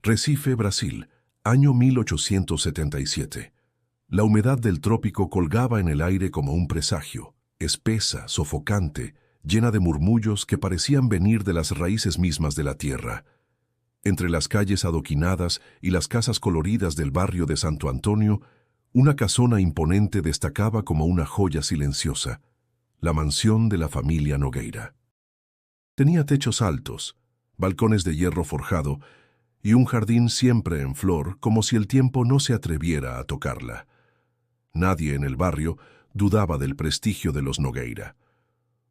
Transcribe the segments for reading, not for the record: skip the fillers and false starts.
Recife, Brasil, año 1877. La humedad del trópico colgaba en el aire como un presagio, espesa, sofocante, llena de murmullos que parecían venir de las raíces mismas de la tierra. Entre las calles adoquinadas y las casas coloridas del barrio de Santo Antonio, una casona imponente destacaba como una joya silenciosa, la mansión de la familia Nogueira. Tenía techos altos, balcones de hierro forjado y un jardín siempre en flor, como si el tiempo no se atreviera a tocarla. Nadie en el barrio dudaba del prestigio de los Nogueira.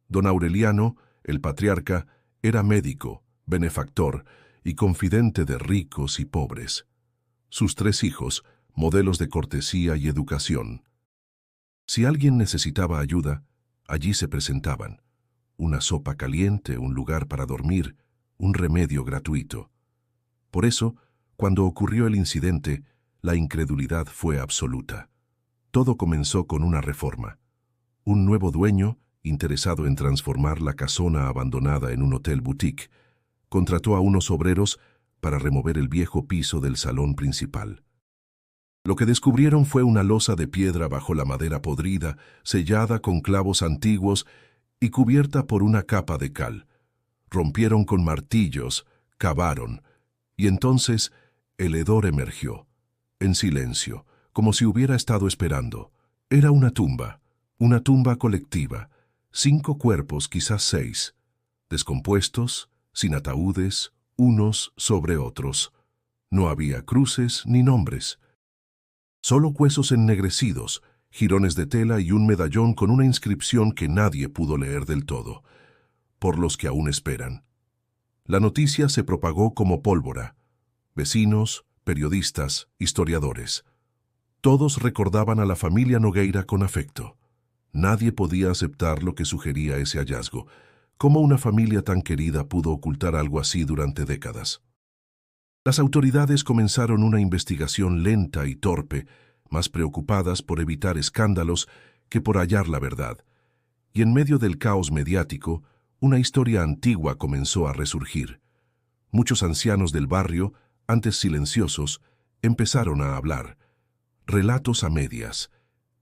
Don Aureliano, el patriarca, era médico, benefactor y confidente de ricos y pobres. Sus 3 hijos, modelos de cortesía y educación. Si alguien necesitaba ayuda, allí se presentaban. Una sopa caliente, un lugar para dormir, un remedio gratuito. Por eso, cuando ocurrió el incidente, la incredulidad fue absoluta. Todo comenzó con una reforma. Un nuevo dueño, interesado en transformar la casona abandonada en un hotel boutique, contrató a unos obreros para remover el viejo piso del salón principal. Lo que descubrieron fue una losa de piedra bajo la madera podrida, sellada con clavos antiguos y cubierta por una capa de cal. Rompieron con martillos, cavaron, y entonces el hedor emergió, en silencio, como si hubiera estado esperando. Era una tumba colectiva, 5 cuerpos, quizás 6, descompuestos, sin ataúdes, unos sobre otros. No había cruces ni nombres. Solo huesos ennegrecidos, jirones de tela y un medallón con una inscripción que nadie pudo leer del todo. Por los que aún esperan. La noticia se propagó como pólvora. Vecinos, periodistas, historiadores. Todos recordaban a la familia Nogueira con afecto. Nadie podía aceptar lo que sugería ese hallazgo. ¿Cómo una familia tan querida pudo ocultar algo así durante décadas? Las autoridades comenzaron una investigación lenta y torpe, más preocupadas por evitar escándalos que por hallar la verdad. Y en medio del caos mediático, una historia antigua comenzó a resurgir. Muchos ancianos del barrio, antes silenciosos, empezaron a hablar. Relatos a medias,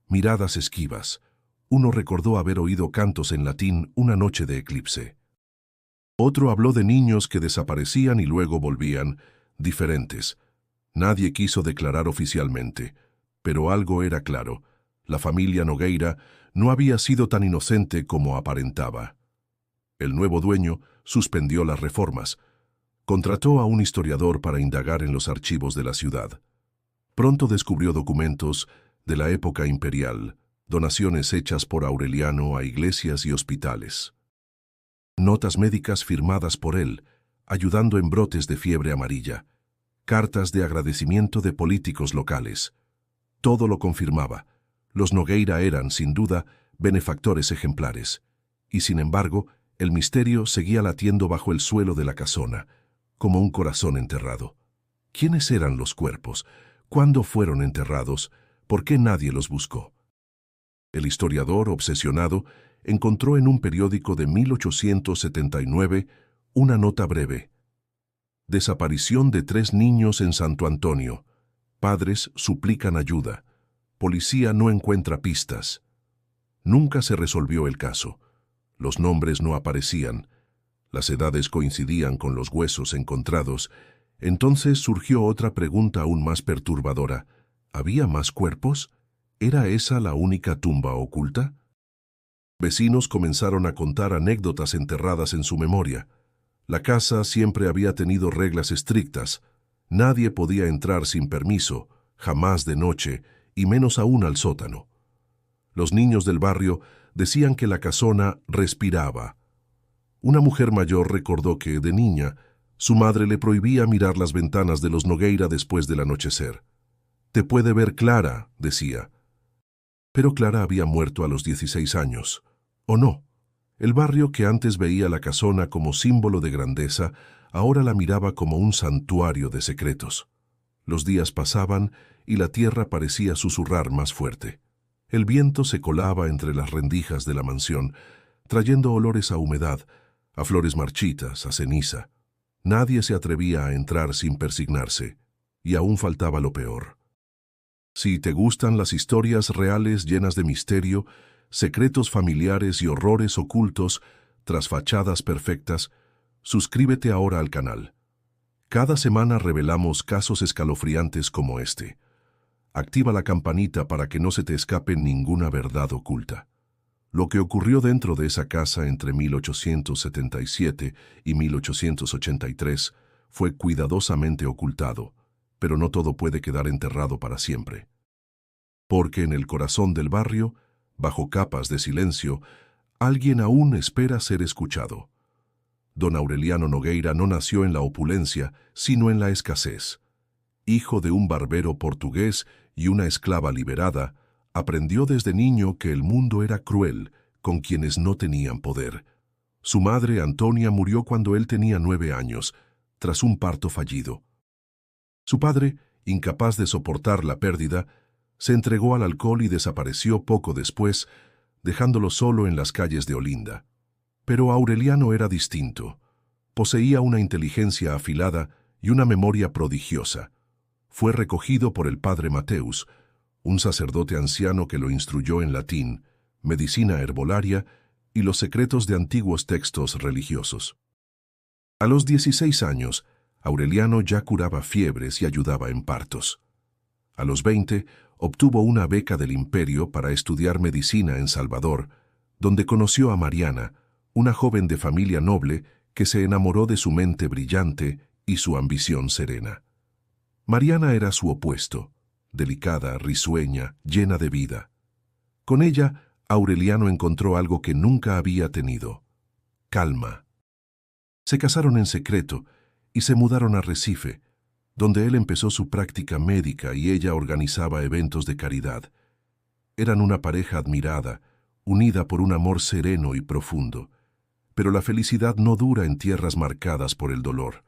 miradas esquivas. Uno recordó haber oído cantos en latín una noche de eclipse. Otro habló de niños que desaparecían y luego volvían, diferentes. Nadie quiso declarar oficialmente, pero algo era claro. La familia Nogueira no había sido tan inocente como aparentaba. El nuevo dueño suspendió las reformas. Contrató a un historiador para indagar en los archivos de la ciudad. Pronto descubrió documentos de la época imperial, donaciones hechas por Aureliano a iglesias y hospitales. Notas médicas firmadas por él, ayudando en brotes de fiebre amarilla. Cartas de agradecimiento de políticos locales. Todo lo confirmaba. Los Nogueira eran, sin duda, benefactores ejemplares. Y sin embargo, el misterio seguía latiendo bajo el suelo de la casona, como un corazón enterrado. ¿Quiénes eran los cuerpos? ¿Cuándo fueron enterrados? ¿Por qué nadie los buscó? El historiador, obsesionado, encontró en un periódico de 1879 una nota breve. Desaparición de 3 niños en Santo Antonio. Padres suplican ayuda. Policía no encuentra pistas. Nunca se resolvió el caso. Los nombres no aparecían. Las edades coincidían con los huesos encontrados. Entonces surgió otra pregunta aún más perturbadora. ¿Había más cuerpos? ¿Era esa la única tumba oculta? Vecinos comenzaron a contar anécdotas enterradas en su memoria. La casa siempre había tenido reglas estrictas. Nadie podía entrar sin permiso, jamás de noche, y menos aún al sótano. Los niños del barrio decían que la casona respiraba. Una mujer mayor recordó que, de niña, su madre le prohibía mirar las ventanas de los Nogueira después del anochecer. «Te puede ver Clara», decía. Pero Clara había muerto a los 16 años. ¿O no? El barrio que antes veía la casona como símbolo de grandeza, ahora la miraba como un santuario de secretos. Los días pasaban y la tierra parecía susurrar más fuerte. El viento se colaba entre las rendijas de la mansión, trayendo olores a humedad, a flores marchitas, a ceniza. Nadie se atrevía a entrar sin persignarse, y aún faltaba lo peor. Si te gustan las historias reales llenas de misterio, secretos familiares y horrores ocultos tras fachadas perfectas, suscríbete ahora al canal. Cada semana revelamos casos escalofriantes como este. Activa la campanita para que no se te escape ninguna verdad oculta. Lo que ocurrió dentro de esa casa entre 1877 y 1883 fue cuidadosamente ocultado, pero no todo puede quedar enterrado para siempre. Porque en el corazón del barrio, bajo capas de silencio, alguien aún espera ser escuchado. Don Aureliano Nogueira no nació en la opulencia, sino en la escasez. Hijo de un barbero portugués y una esclava liberada, aprendió desde niño que el mundo era cruel con quienes no tenían poder. Su madre, Antonia, murió cuando él tenía 9 años, tras un parto fallido. Su padre, incapaz de soportar la pérdida, se entregó al alcohol y desapareció poco después, dejándolo solo en las calles de Olinda. Pero Aureliano era distinto. Poseía una inteligencia afilada y una memoria prodigiosa. Fue recogido por el padre Mateus, un sacerdote anciano que lo instruyó en latín, medicina herbolaria y los secretos de antiguos textos religiosos. A los 16 años, Aureliano ya curaba fiebres y ayudaba en partos. A los 20, obtuvo una beca del Imperio para estudiar medicina en Salvador, donde conoció a Mariana, una joven de familia noble que se enamoró de su mente brillante y su ambición serena. Mariana era su opuesto, delicada, risueña, llena de vida. Con ella, Aureliano encontró algo que nunca había tenido: calma. Se casaron en secreto y se mudaron a Recife, donde él empezó su práctica médica y ella organizaba eventos de caridad. Eran una pareja admirada, unida por un amor sereno y profundo. Pero la felicidad no dura en tierras marcadas por el dolor.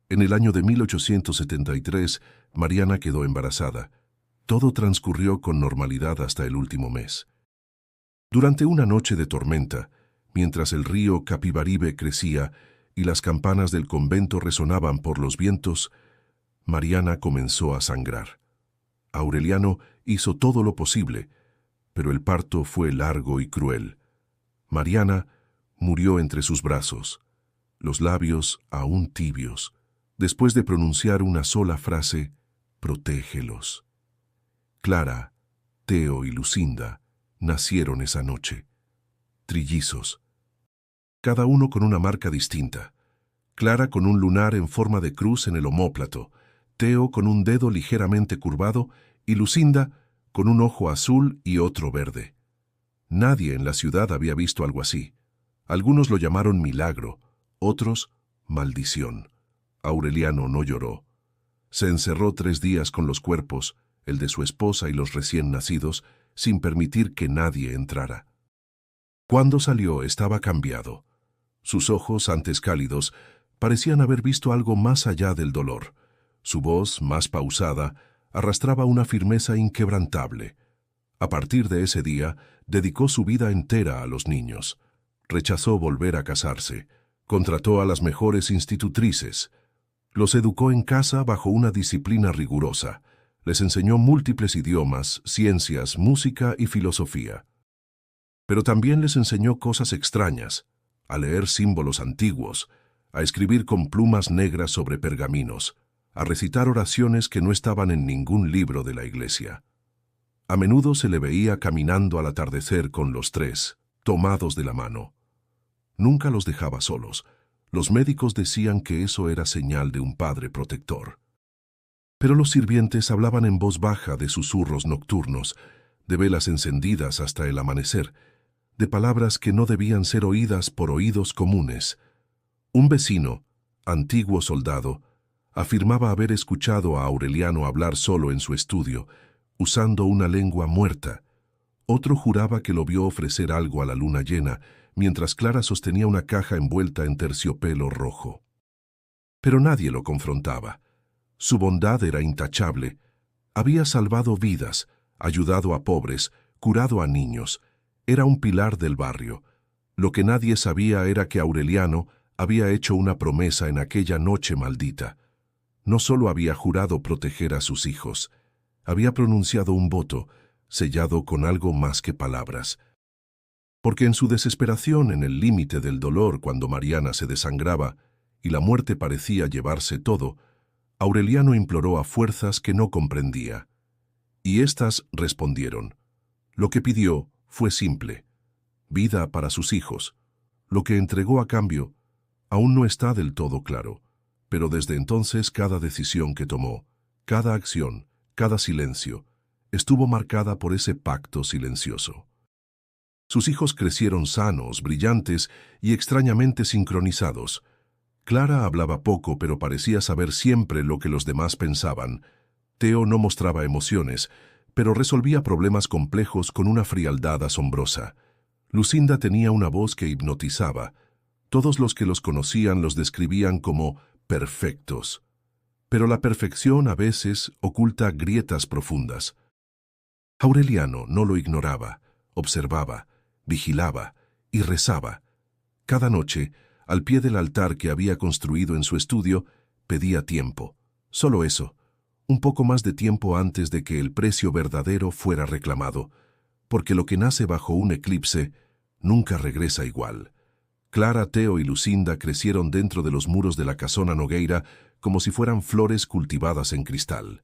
En el año de 1873, Mariana quedó embarazada. Todo transcurrió con normalidad hasta el último mes. Durante una noche de tormenta, mientras el río Capibaribe crecía y las campanas del convento resonaban por los vientos, Mariana comenzó a sangrar. Aureliano hizo todo lo posible, pero el parto fue largo y cruel. Mariana murió entre sus brazos, los labios aún tibios, después de pronunciar una sola frase: «Protégelos». Clara, Teo y Lucinda nacieron esa noche. Trillizos, cada uno con una marca distinta. Clara con un lunar en forma de cruz en el omóplato, Teo con un dedo ligeramente curvado y Lucinda con un ojo azul y otro verde. Nadie en la ciudad había visto algo así. Algunos lo llamaron milagro, otros maldición. Aureliano no lloró. Se encerró 3 días con los cuerpos, el de su esposa y los recién nacidos, sin permitir que nadie entrara. Cuando salió estaba cambiado. Sus ojos, antes cálidos, parecían haber visto algo más allá del dolor. Su voz, más pausada, arrastraba una firmeza inquebrantable. A partir de ese día, dedicó su vida entera a los niños. Rechazó volver a casarse. Contrató a las mejores institutrices. Los educó en casa bajo una disciplina rigurosa. Les enseñó múltiples idiomas, ciencias, música y filosofía. Pero también les enseñó cosas extrañas: a leer símbolos antiguos, a escribir con plumas negras sobre pergaminos, a recitar oraciones que no estaban en ningún libro de la iglesia. A menudo se le veía caminando al atardecer con los 3, tomados de la mano. Nunca los dejaba solos. Los médicos decían que eso era señal de un padre protector. Pero los sirvientes hablaban en voz baja de susurros nocturnos, de velas encendidas hasta el amanecer, de palabras que no debían ser oídas por oídos comunes. Un vecino, antiguo soldado, afirmaba haber escuchado a Aureliano hablar solo en su estudio, usando una lengua muerta. Otro juraba que lo vio ofrecer algo a la luna llena, mientras Clara sostenía una caja envuelta en terciopelo rojo. Pero nadie lo confrontaba. Su bondad era intachable. Había salvado vidas, ayudado a pobres, curado a niños. Era un pilar del barrio. Lo que nadie sabía era que Aureliano, había hecho una promesa en aquella noche maldita. No solo había jurado proteger a sus hijos, había pronunciado un voto, sellado con algo más que palabras. Porque en su desesperación, en el límite del dolor, cuando Mariana se desangraba y la muerte parecía llevarse todo, Aureliano imploró a fuerzas que no comprendía. Y éstas respondieron. Lo que pidió fue simple: vida para sus hijos. Lo que entregó a cambio aún no está del todo claro, pero desde entonces cada decisión que tomó, cada acción, cada silencio, estuvo marcada por ese pacto silencioso. Sus hijos crecieron sanos, brillantes y extrañamente sincronizados. Clara hablaba poco, pero parecía saber siempre lo que los demás pensaban. Teo no mostraba emociones, pero resolvía problemas complejos con una frialdad asombrosa. Lucinda tenía una voz que hipnotizaba. Todos los que los conocían los describían como perfectos. Pero la perfección a veces oculta grietas profundas. Aureliano no lo ignoraba, observaba, vigilaba y rezaba. Cada noche, al pie del altar que había construido en su estudio, pedía tiempo. Solo eso, un poco más de tiempo antes de que el precio verdadero fuera reclamado, porque lo que nace bajo un eclipse nunca regresa igual. Clara, Teo y Lucinda crecieron dentro de los muros de la casona Nogueira como si fueran flores cultivadas en cristal.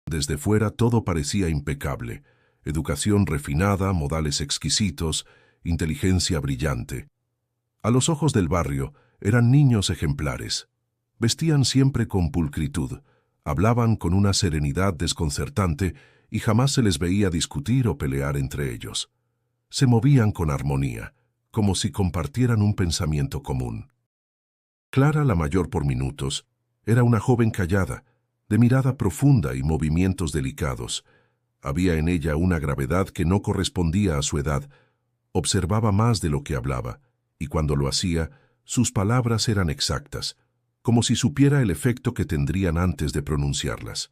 Desde fuera todo parecía impecable: educación refinada, modales exquisitos, inteligencia brillante. A los ojos del barrio eran niños ejemplares. Vestían siempre con pulcritud, hablaban con una serenidad desconcertante y jamás se les veía discutir o pelear entre ellos. Se movían con armonía, como si compartieran un pensamiento común. Clara, la mayor por minutos, era una joven callada, de mirada profunda y movimientos delicados. Había en ella una gravedad que no correspondía a su edad. Observaba más de lo que hablaba, y cuando lo hacía, sus palabras eran exactas, como si supiera el efecto que tendrían antes de pronunciarlas.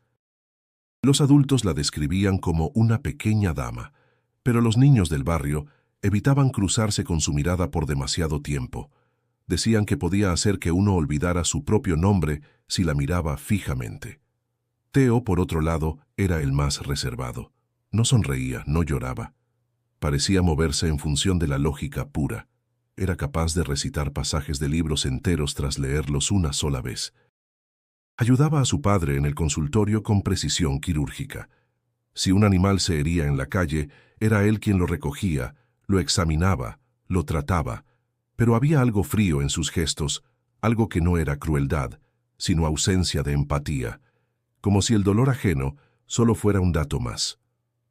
Los adultos la describían como una pequeña dama, pero los niños del barrio evitaban cruzarse con su mirada por demasiado tiempo. Decían que podía hacer que uno olvidara su propio nombre si la miraba fijamente. Teo, por otro lado, era el más reservado. No sonreía, no lloraba. Parecía moverse en función de la lógica pura. Era capaz de recitar pasajes de libros enteros tras leerlos una sola vez. Ayudaba a su padre en el consultorio con precisión quirúrgica. Si un animal se hería en la calle, era él quien lo recogía, lo examinaba, lo trataba, pero había algo frío en sus gestos, algo que no era crueldad, sino ausencia de empatía, como si el dolor ajeno solo fuera un dato más.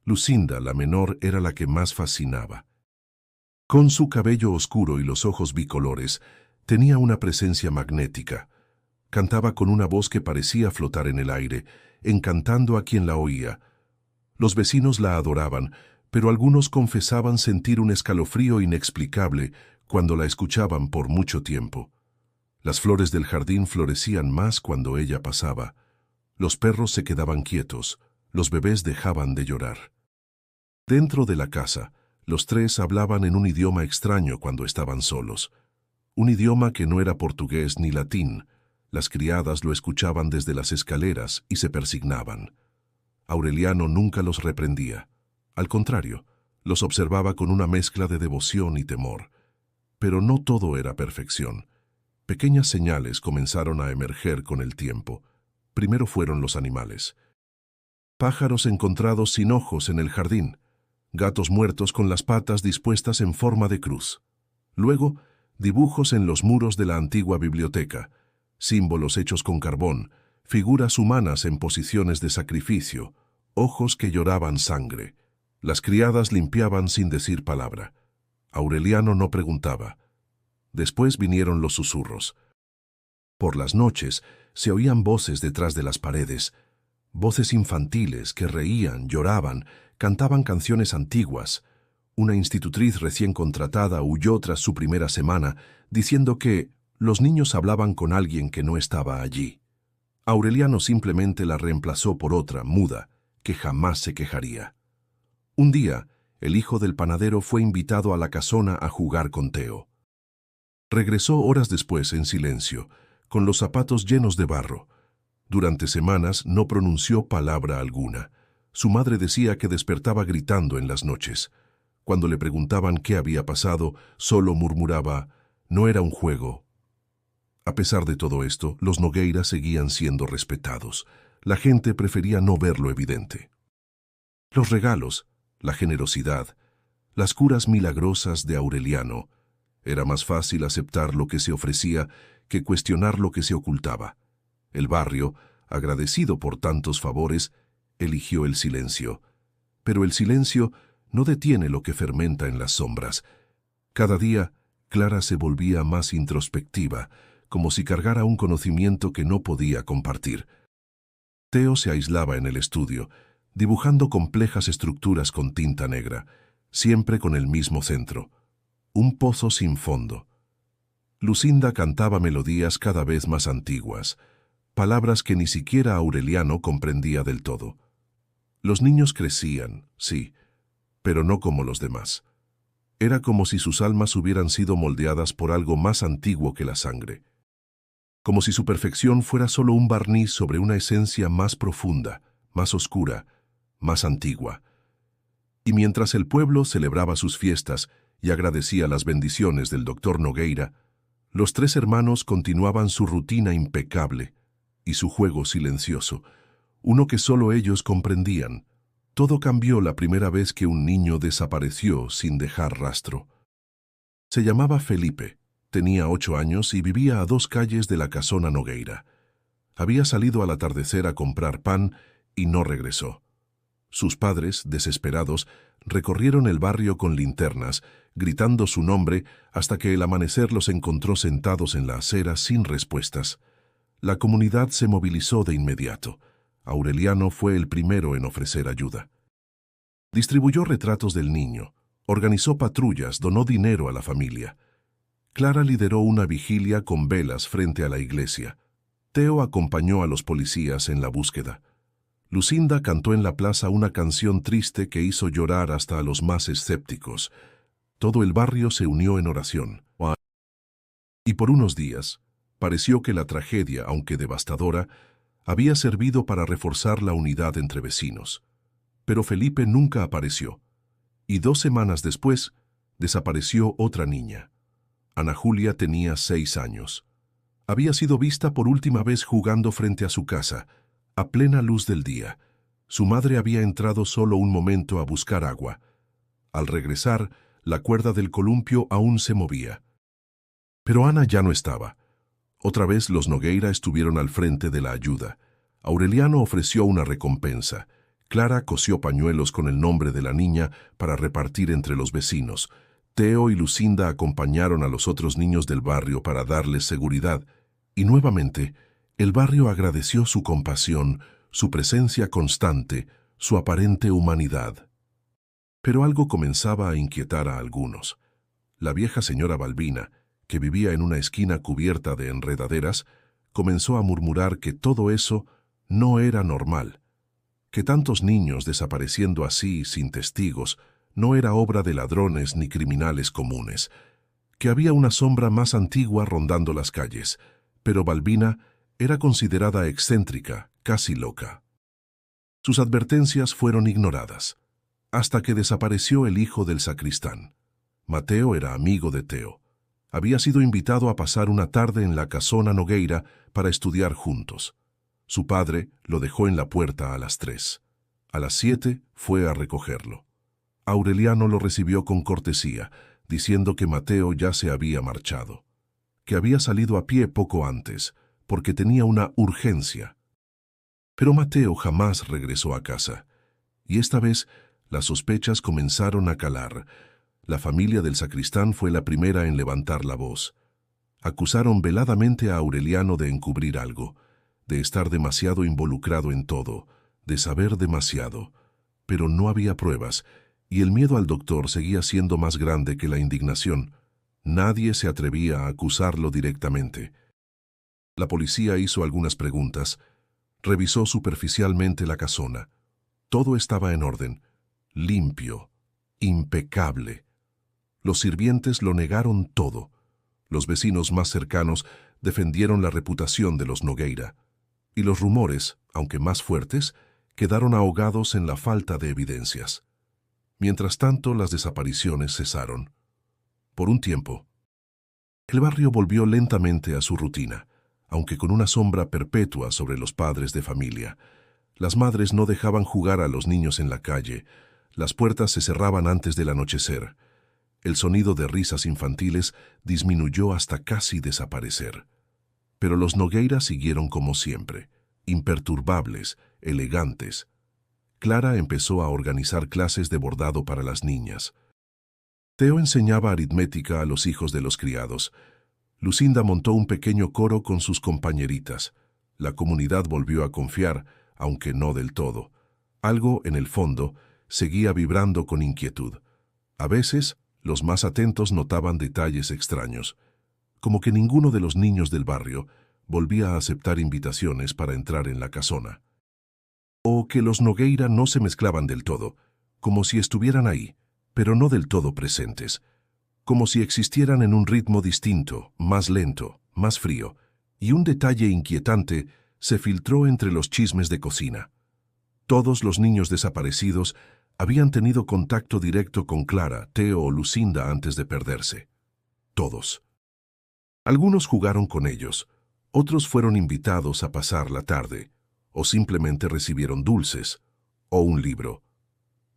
Lucinda, la menor, era la que más fascinaba. Con su cabello oscuro y los ojos bicolores, tenía una presencia magnética. Cantaba con una voz que parecía flotar en el aire, encantando a quien la oía. Los vecinos la adoraban, pero algunos confesaban sentir un escalofrío inexplicable cuando la escuchaban por mucho tiempo. Las flores del jardín florecían más cuando ella pasaba. Los perros se quedaban quietos, los bebés dejaban de llorar. Dentro de la casa, los tres hablaban en un idioma extraño cuando estaban solos. Un idioma que no era portugués ni latín. Las criadas lo escuchaban desde las escaleras y se persignaban. Aureliano nunca los reprendía. Al contrario, los observaba con una mezcla de devoción y temor. Pero no todo era perfección. Pequeñas señales comenzaron a emerger con el tiempo. Primero fueron los animales. Pájaros encontrados sin ojos en el jardín. Gatos muertos con las patas dispuestas en forma de cruz. Luego, dibujos en los muros de la antigua biblioteca. Símbolos hechos con carbón. Figuras humanas en posiciones de sacrificio. Ojos que lloraban sangre. Las criadas limpiaban sin decir palabra. Aureliano no preguntaba. Después vinieron los susurros. Por las noches se oían voces detrás de las paredes, voces infantiles que reían, lloraban, cantaban canciones antiguas. Una institutriz recién contratada huyó tras su primera semana, diciendo que los niños hablaban con alguien que no estaba allí. Aureliano simplemente la reemplazó por otra, muda, que jamás se quejaría. Un día, el hijo del panadero fue invitado a la casona a jugar con Teo. Regresó horas después en silencio, con los zapatos llenos de barro. Durante semanas no pronunció palabra alguna. Su madre decía que despertaba gritando en las noches. Cuando le preguntaban qué había pasado, solo murmuraba: «No era un juego». A pesar de todo esto, los Nogueira seguían siendo respetados. La gente prefería no ver lo evidente. Los regalos, la generosidad, las curas milagrosas de Aureliano. Era más fácil aceptar lo que se ofrecía que cuestionar lo que se ocultaba. El barrio, agradecido por tantos favores, eligió el silencio. Pero el silencio no detiene lo que fermenta en las sombras. Cada día, Clara se volvía más introspectiva, como si cargara un conocimiento que no podía compartir. Teo se aislaba en el estudio, dibujando complejas estructuras con tinta negra, siempre con el mismo centro: un pozo sin fondo. Lucinda cantaba melodías cada vez más antiguas, palabras que ni siquiera Aureliano comprendía del todo. Los niños crecían, sí, pero no como los demás. Era como si sus almas hubieran sido moldeadas por algo más antiguo que la sangre. Como si su perfección fuera solo un barniz sobre una esencia más profunda, más oscura, más antigua. Y mientras el pueblo celebraba sus fiestas y agradecía las bendiciones del doctor Nogueira, los tres hermanos continuaban su rutina impecable y su juego silencioso, uno que solo ellos comprendían. Todo cambió la primera vez que un niño desapareció sin dejar rastro. Se llamaba Felipe, tenía 8 años y vivía a 2 calles de la casona Nogueira. Había salido al atardecer a comprar pan y no regresó. Sus padres, desesperados, recorrieron el barrio con linternas, gritando su nombre hasta que el amanecer los encontró sentados en la acera sin respuestas. La comunidad se movilizó de inmediato. Aureliano fue el primero en ofrecer ayuda. Distribuyó retratos del niño, organizó patrullas, donó dinero a la familia. Clara lideró una vigilia con velas frente a la iglesia. Teo acompañó a los policías en la búsqueda. Lucinda cantó en la plaza una canción triste que hizo llorar hasta a los más escépticos. Todo el barrio se unió en oración. Y por unos días, pareció que la tragedia, aunque devastadora, había servido para reforzar la unidad entre vecinos. Pero Felipe nunca apareció, y 2 semanas después desapareció otra niña. Ana Julia tenía 6 años. Había sido vista por última vez jugando frente a su casa, a plena luz del día. Su madre había entrado solo un momento a buscar agua. Al regresar, la cuerda del columpio aún se movía. Pero Ana ya no estaba. Otra vez los Nogueira estuvieron al frente de la ayuda. Aureliano ofreció una recompensa. Clara cosió pañuelos con el nombre de la niña para repartir entre los vecinos. Teo y Lucinda acompañaron a los otros niños del barrio para darles seguridad. Y nuevamente, el barrio agradeció su compasión, su presencia constante, su aparente humanidad. Pero algo comenzaba a inquietar a algunos. La vieja señora Balbina, que vivía en una esquina cubierta de enredaderas, comenzó a murmurar que todo eso no era normal, que tantos niños desapareciendo así, sin testigos, no era obra de ladrones ni criminales comunes, que había una sombra más antigua rondando las calles, pero Balbina era considerada excéntrica, casi loca. Sus advertencias fueron ignoradas, hasta que desapareció el hijo del sacristán. Mateo era amigo de Teo. Había sido invitado a pasar una tarde en la casona Nogueira para estudiar juntos. Su padre lo dejó en la puerta a las 3. A las 7 fue a recogerlo. Aureliano lo recibió con cortesía, diciendo que Mateo ya se había marchado, que había salido a pie poco antes, porque tenía una urgencia. Pero Mateo jamás regresó a casa, y esta vez las sospechas comenzaron a calar. La familia del sacristán fue la primera en levantar la voz. Acusaron veladamente a Aureliano de encubrir algo, de estar demasiado involucrado en todo, de saber demasiado. Pero no había pruebas, y el miedo al doctor seguía siendo más grande que la indignación. Nadie se atrevía a acusarlo directamente. La policía hizo algunas preguntas, revisó superficialmente la casona. Todo estaba en orden, limpio, impecable. Los sirvientes lo negaron todo. Los vecinos más cercanos defendieron la reputación de los Nogueira, y los rumores, aunque más fuertes, quedaron ahogados en la falta de evidencias. Mientras tanto, las desapariciones cesaron. Por un tiempo, el barrio volvió lentamente a su rutina, aunque con una sombra perpetua sobre los padres de familia. Las madres no dejaban jugar a los niños en la calle, las puertas se cerraban antes del anochecer. El sonido de risas infantiles disminuyó hasta casi desaparecer. Pero los Nogueira siguieron como siempre, imperturbables, elegantes. Clara empezó a organizar clases de bordado para las niñas. Teo enseñaba aritmética a los hijos de los criados. Lucinda montó un pequeño coro con sus compañeritas. La comunidad volvió a confiar, aunque no del todo. Algo, en el fondo, seguía vibrando con inquietud. A veces, los más atentos notaban detalles extraños, como que ninguno de los niños del barrio volvía a aceptar invitaciones para entrar en la casona. O que los Nogueira no se mezclaban del todo, como si estuvieran ahí, pero no del todo presentes, como si existieran en un ritmo distinto, más lento, más frío, y un detalle inquietante se filtró entre los chismes de cocina. Todos los niños desaparecidos habían tenido contacto directo con Clara, Teo o Lucinda antes de perderse. Todos. Algunos jugaron con ellos, otros fueron invitados a pasar la tarde, o simplemente recibieron dulces, o un libro.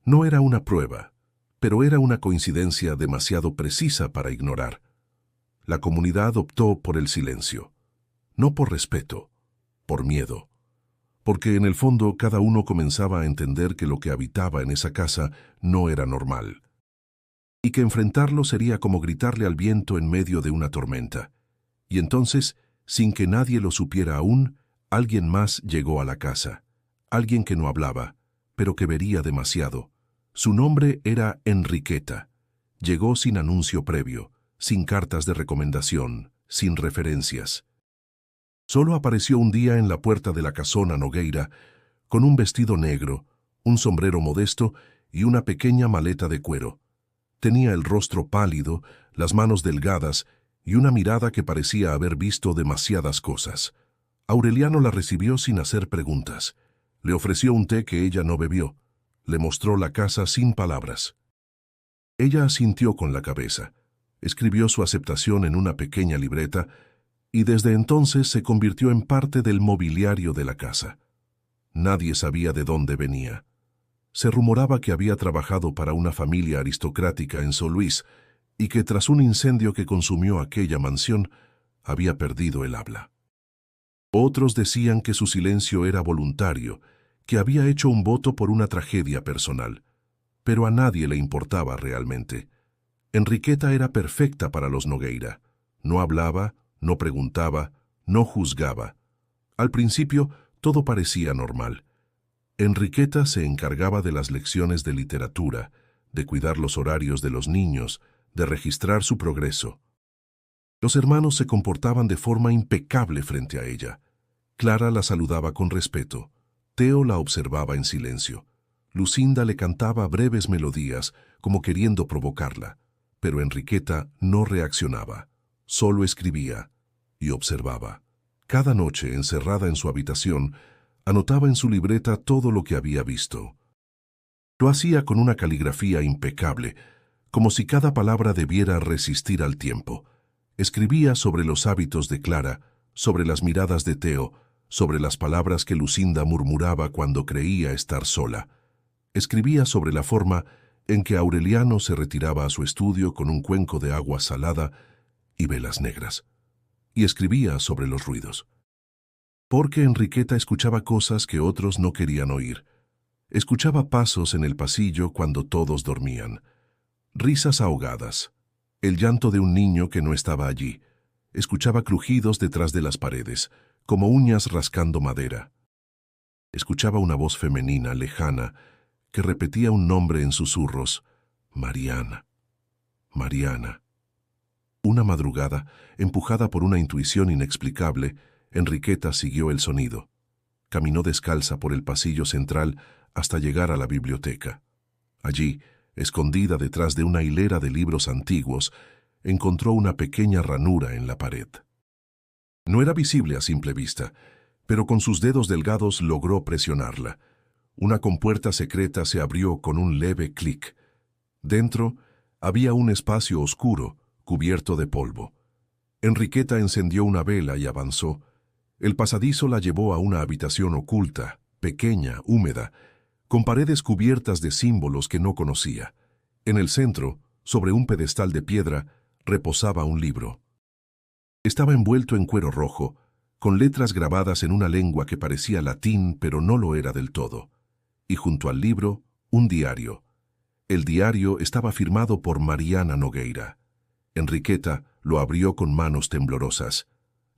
No era una prueba, pero era una coincidencia demasiado precisa para ignorar. La comunidad optó por el silencio, no por respeto, por miedo, porque en el fondo cada uno comenzaba a entender que lo que habitaba en esa casa no era normal, y que enfrentarlo sería como gritarle al viento en medio de una tormenta. Y entonces, sin que nadie lo supiera aún, alguien más llegó a la casa, alguien que no hablaba, pero que vería demasiado. Su nombre era Enriqueta. Llegó sin anuncio previo, sin cartas de recomendación, sin referencias. Solo apareció un día en la puerta de la casona Nogueira, con un vestido negro, un sombrero modesto y una pequeña maleta de cuero. Tenía el rostro pálido, las manos delgadas y una mirada que parecía haber visto demasiadas cosas. Aureliano la recibió sin hacer preguntas. Le ofreció un té que ella no bebió. Le mostró la casa sin palabras. Ella asintió con la cabeza. Escribió su aceptación en una pequeña libreta y desde entonces se convirtió en parte del mobiliario de la casa. Nadie sabía de dónde venía. Se rumoraba que había trabajado para una familia aristocrática en São Luís y que tras un incendio que consumió aquella mansión, había perdido el habla. Otros decían que su silencio era voluntario, que había hecho un voto por una tragedia personal, pero a nadie le importaba realmente. Enriqueta era perfecta para los Nogueira. No hablaba, no preguntaba, no juzgaba. Al principio, todo parecía normal. Enriqueta se encargaba de las lecciones de literatura, de cuidar los horarios de los niños, de registrar su progreso. Los hermanos se comportaban de forma impecable frente a ella. Clara la saludaba con respeto. Teo la observaba en silencio. Lucinda le cantaba breves melodías, como queriendo provocarla, pero Enriqueta no reaccionaba. Solo escribía y observaba. Cada noche, encerrada en su habitación, anotaba en su libreta todo lo que había visto. Lo hacía con una caligrafía impecable, como si cada palabra debiera resistir al tiempo. Escribía sobre los hábitos de Clara, sobre las miradas de Teo, sobre las palabras que Lucinda murmuraba cuando creía estar sola. Escribía sobre la forma en que Aureliano se retiraba a su estudio con un cuenco de agua salada y velas negras. Y escribía sobre los ruidos. Porque Enriqueta escuchaba cosas que otros no querían oír. Escuchaba pasos en el pasillo cuando todos dormían. Risas ahogadas. El llanto de un niño que no estaba allí. Escuchaba crujidos detrás de las paredes, como uñas rascando madera. Escuchaba una voz femenina, lejana, que repetía un nombre en susurros. Mariana. Mariana. Una madrugada, empujada por una intuición inexplicable, Enriqueta siguió el sonido. Caminó descalza por el pasillo central hasta llegar a la biblioteca. Allí, escondida detrás de una hilera de libros antiguos, encontró una pequeña ranura en la pared. No era visible a simple vista, pero con sus dedos delgados logró presionarla. Una compuerta secreta se abrió con un leve clic. Dentro había un espacio oscuro, cubierto de polvo. Enriqueta encendió una vela y avanzó. El pasadizo la llevó a una habitación oculta, pequeña, húmeda, con paredes cubiertas de símbolos que no conocía. En el centro, sobre un pedestal de piedra, reposaba un libro. Estaba envuelto en cuero rojo, con letras grabadas en una lengua que parecía latín, pero no lo era del todo. Y junto al libro, un diario. El diario estaba firmado por Mariana Nogueira. Enriqueta lo abrió con manos temblorosas.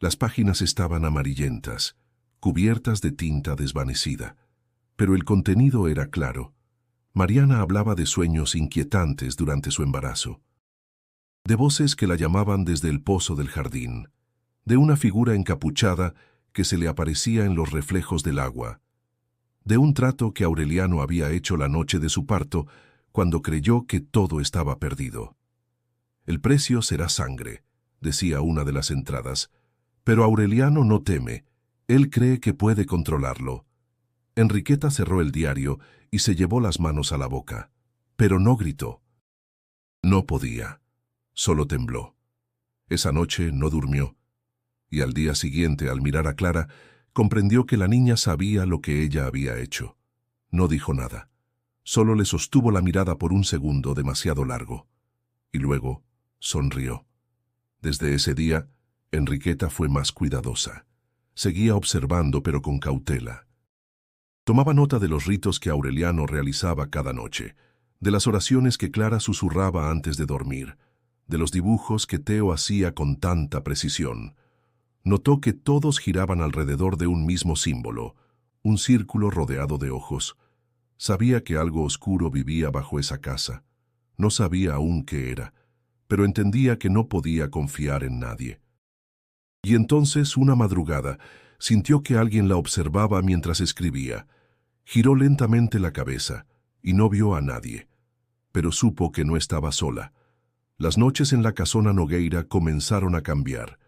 Las páginas estaban amarillentas, cubiertas de tinta desvanecida. Pero el contenido era claro. Mariana hablaba de sueños inquietantes durante su embarazo, de voces que la llamaban desde el pozo del jardín, de una figura encapuchada que se le aparecía en los reflejos del agua, de un trato que Aureliano había hecho la noche de su parto cuando creyó que todo estaba perdido. «El precio será sangre», decía una de las entradas, pero Aureliano no teme, él cree que puede controlarlo. Enriqueta cerró el diario y se llevó las manos a la boca, pero no gritó. No podía, solo tembló. Esa noche no durmió, y al día siguiente, al mirar a Clara, comprendió que la niña sabía lo que ella había hecho. No dijo nada, solo le sostuvo la mirada por un segundo demasiado largo, y luego sonrió. Desde ese día, Enriqueta fue más cuidadosa. Seguía observando, pero con cautela. Tomaba nota de los ritos que Aureliano realizaba cada noche, de las oraciones que Clara susurraba antes de dormir, de los dibujos que Teo hacía con tanta precisión. Notó que todos giraban alrededor de un mismo símbolo, un círculo rodeado de ojos. Sabía que algo oscuro vivía bajo esa casa. No sabía aún qué era, pero entendía que no podía confiar en nadie. Y entonces, una madrugada, sintió que alguien la observaba mientras escribía. Giró lentamente la cabeza y no vio a nadie, pero supo que no estaba sola. Las noches en la casona Nogueira comenzaron a cambiar.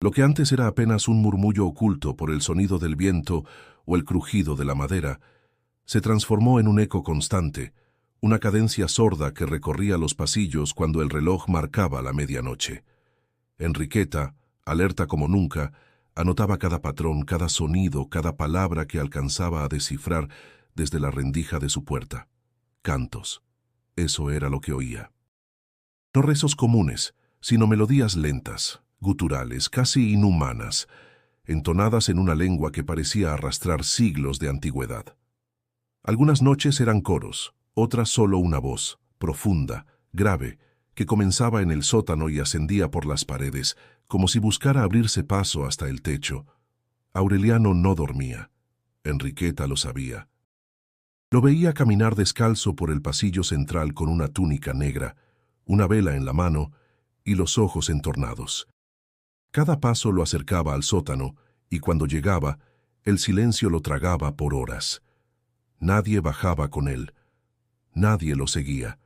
Lo que antes era apenas un murmullo oculto por el sonido del viento o el crujido de la madera, se transformó en un eco constante, una cadencia sorda que recorría los pasillos cuando el reloj marcaba la medianoche. Enriqueta, alerta como nunca, anotaba cada patrón, cada sonido, cada palabra que alcanzaba a descifrar desde la rendija de su puerta. Cantos. Eso era lo que oía. No rezos comunes, sino melodías lentas, guturales, casi inhumanas, entonadas en una lengua que parecía arrastrar siglos de antigüedad. Algunas noches eran coros, otras solo una voz, profunda, grave, que comenzaba en el sótano y ascendía por las paredes, como si buscara abrirse paso hasta el techo. Aureliano no dormía. Enriqueta lo sabía. Lo veía caminar descalzo por el pasillo central con una túnica negra, una vela en la mano y los ojos entornados. Cada paso lo acercaba al sótano, y cuando llegaba, el silencio lo tragaba por horas. Nadie bajaba con él. Nadie lo seguía.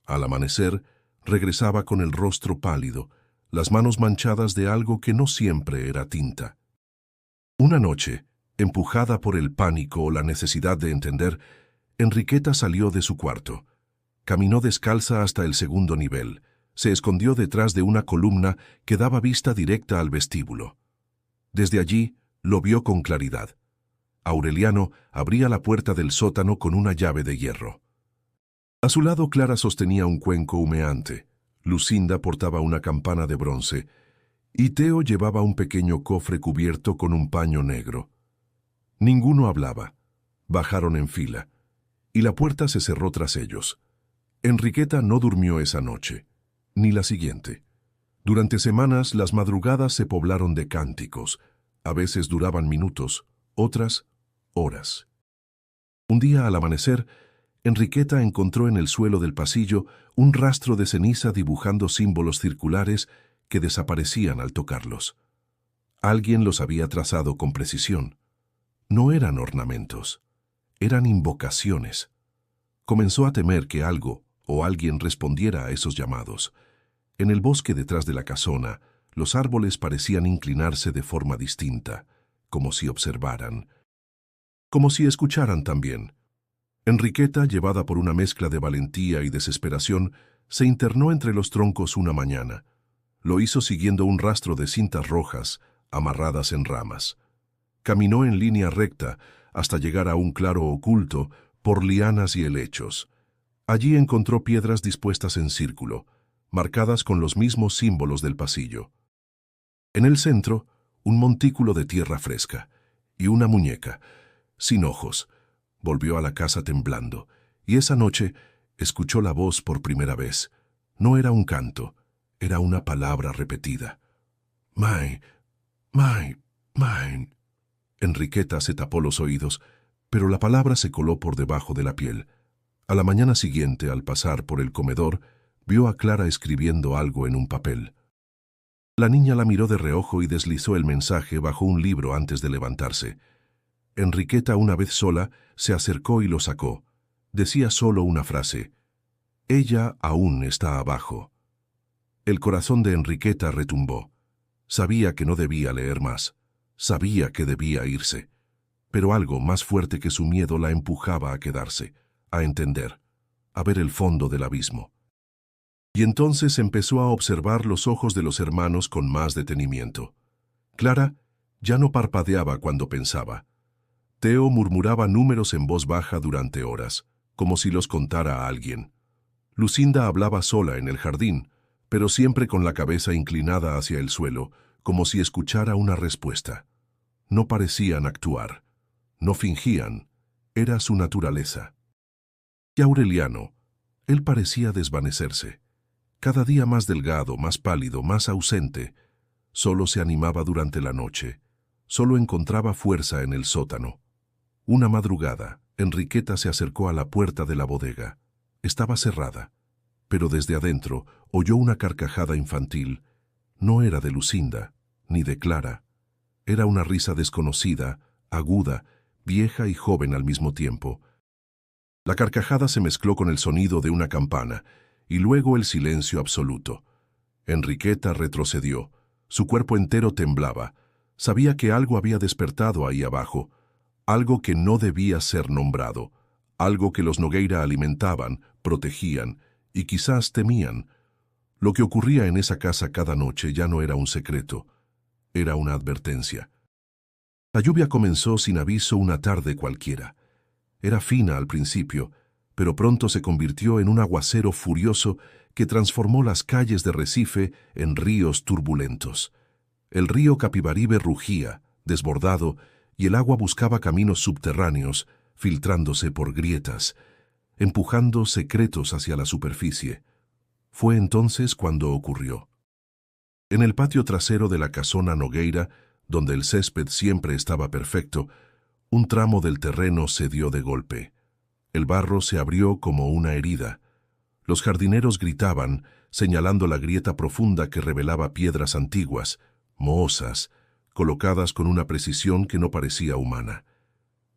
Al amanecer, regresaba con el rostro pálido, las manos manchadas de algo que no siempre era tinta. Una noche, empujada por el pánico o la necesidad de entender, Enriqueta salió de su cuarto. Caminó descalza hasta el segundo nivel. Se escondió detrás de una columna que daba vista directa al vestíbulo. Desde allí, lo vio con claridad. Aureliano abría la puerta del sótano con una llave de hierro. A su lado, Clara sostenía un cuenco humeante. Lucinda portaba una campana de bronce, y Teo llevaba un pequeño cofre cubierto con un paño negro. Ninguno hablaba. Bajaron en fila, y la puerta se cerró tras ellos. Enriqueta no durmió esa noche, ni la siguiente. Durante semanas las madrugadas se poblaron de cánticos. A veces duraban minutos, otras horas. Un día al amanecer, Enriqueta encontró en el suelo del pasillo un rastro de ceniza dibujando símbolos circulares que desaparecían al tocarlos. Alguien los había trazado con precisión. No eran ornamentos, eran invocaciones. Comenzó a temer que algo o alguien respondiera a esos llamados. En el bosque detrás de la casona, los árboles parecían inclinarse de forma distinta, como si observaran, como si escucharan también. Enriqueta, llevada por una mezcla de valentía y desesperación, se internó entre los troncos una mañana. Lo hizo siguiendo un rastro de cintas rojas, amarradas en ramas. Caminó en línea recta hasta llegar a un claro oculto por lianas y helechos. Allí encontró piedras dispuestas en círculo, marcadas con los mismos símbolos del pasillo. En el centro, un montículo de tierra fresca y una muñeca, sin ojos. Volvió a la casa temblando, y esa noche escuchó la voz por primera vez. No era un canto, era una palabra repetida. Mine, mine, mine. Enriqueta se tapó los oídos, pero la palabra se coló por debajo de la piel. A la mañana siguiente, al pasar por el comedor, vio a Clara escribiendo algo en un papel. La niña la miró de reojo y deslizó el mensaje bajo un libro antes de levantarse. Enriqueta, una vez sola, se acercó y lo sacó. Decía solo una frase: «Ella aún está abajo». El corazón de Enriqueta retumbó. Sabía que no debía leer más. Sabía que debía irse. Pero algo más fuerte que su miedo la empujaba a quedarse, a entender, a ver el fondo del abismo. Y entonces empezó a observar los ojos de los hermanos con más detenimiento. Clara ya no parpadeaba cuando pensaba. Teo murmuraba números en voz baja durante horas, como si los contara a alguien. Lucinda hablaba sola en el jardín, pero siempre con la cabeza inclinada hacia el suelo, como si escuchara una respuesta. No parecían actuar, no fingían, era su naturaleza. Y Aureliano, él parecía desvanecerse. Cada día más delgado, más pálido, más ausente, solo se animaba durante la noche, solo encontraba fuerza en el sótano. Una madrugada, Enriqueta se acercó a la puerta de la bodega. Estaba cerrada, pero desde adentro oyó una carcajada infantil. No era de Lucinda, ni de Clara. Era una risa desconocida, aguda, vieja y joven al mismo tiempo. La carcajada se mezcló con el sonido de una campana, y luego el silencio absoluto. Enriqueta retrocedió. Su cuerpo entero temblaba. Sabía que algo había despertado ahí abajo, algo que no debía ser nombrado, algo que los Nogueira alimentaban, protegían y quizás temían. Lo que ocurría en esa casa cada noche ya no era un secreto, era una advertencia. La lluvia comenzó sin aviso una tarde cualquiera. Era fina al principio, pero pronto se convirtió en un aguacero furioso que transformó las calles de Recife en ríos turbulentos. El río Capibaribe rugía, desbordado, y el agua buscaba caminos subterráneos, filtrándose por grietas, empujando secretos hacia la superficie. Fue entonces cuando ocurrió. En el patio trasero de la casona Nogueira, donde el césped siempre estaba perfecto, un tramo del terreno cedió de golpe. El barro se abrió como una herida. Los jardineros gritaban, señalando la grieta profunda que revelaba piedras antiguas, mohosas, colocadas con una precisión que no parecía humana.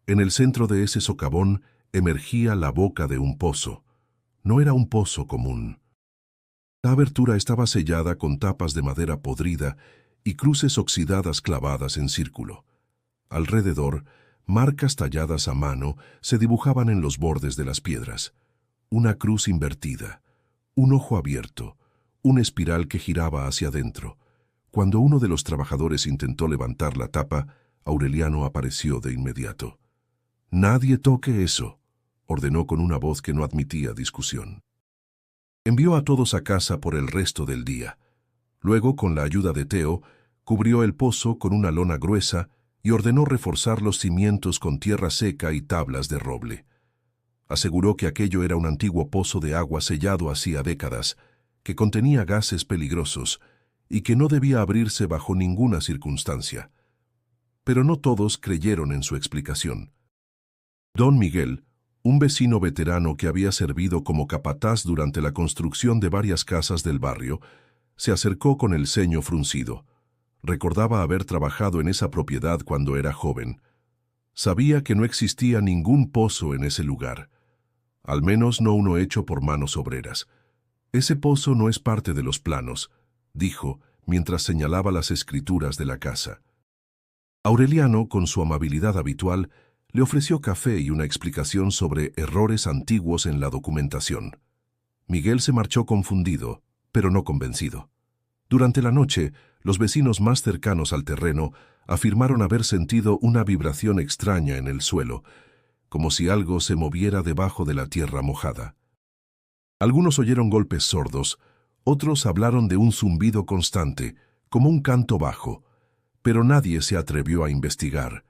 En el centro de ese socavón emergía la boca de un pozo. No era un pozo común. La abertura estaba sellada con tapas de madera podrida y cruces oxidadas clavadas en círculo. Alrededor, marcas talladas a mano se dibujaban en los bordes de las piedras. Una cruz invertida, un ojo abierto, una espiral que giraba hacia adentro. Cuando uno de los trabajadores intentó levantar la tapa, Aureliano apareció de inmediato. «Nadie toque eso», ordenó con una voz que no admitía discusión. Envió a todos a casa por el resto del día. Luego, con la ayuda de Teo, cubrió el pozo con una lona gruesa y ordenó reforzar los cimientos con tierra seca y tablas de roble. Aseguró que aquello era un antiguo pozo de agua sellado hacía décadas, que contenía gases peligrosos y que no debía abrirse bajo ninguna circunstancia. Pero no todos creyeron en su explicación. Don Miguel, un vecino veterano que había servido como capataz durante la construcción de varias casas del barrio, se acercó con el ceño fruncido. Recordaba haber trabajado en esa propiedad cuando era joven. Sabía que no existía ningún pozo en ese lugar, al menos no uno hecho por manos obreras. Ese pozo no es parte de los planos, dijo, mientras señalaba las escrituras de la casa. Aureliano, con su amabilidad habitual, le ofreció café y una explicación sobre errores antiguos en la documentación. Miguel se marchó confundido, pero no convencido. Durante la noche, los vecinos más cercanos al terreno afirmaron haber sentido una vibración extraña en el suelo, como si algo se moviera debajo de la tierra mojada. Algunos oyeron golpes sordos, otros hablaron de un zumbido constante, como un canto bajo, pero nadie se atrevió a investigar.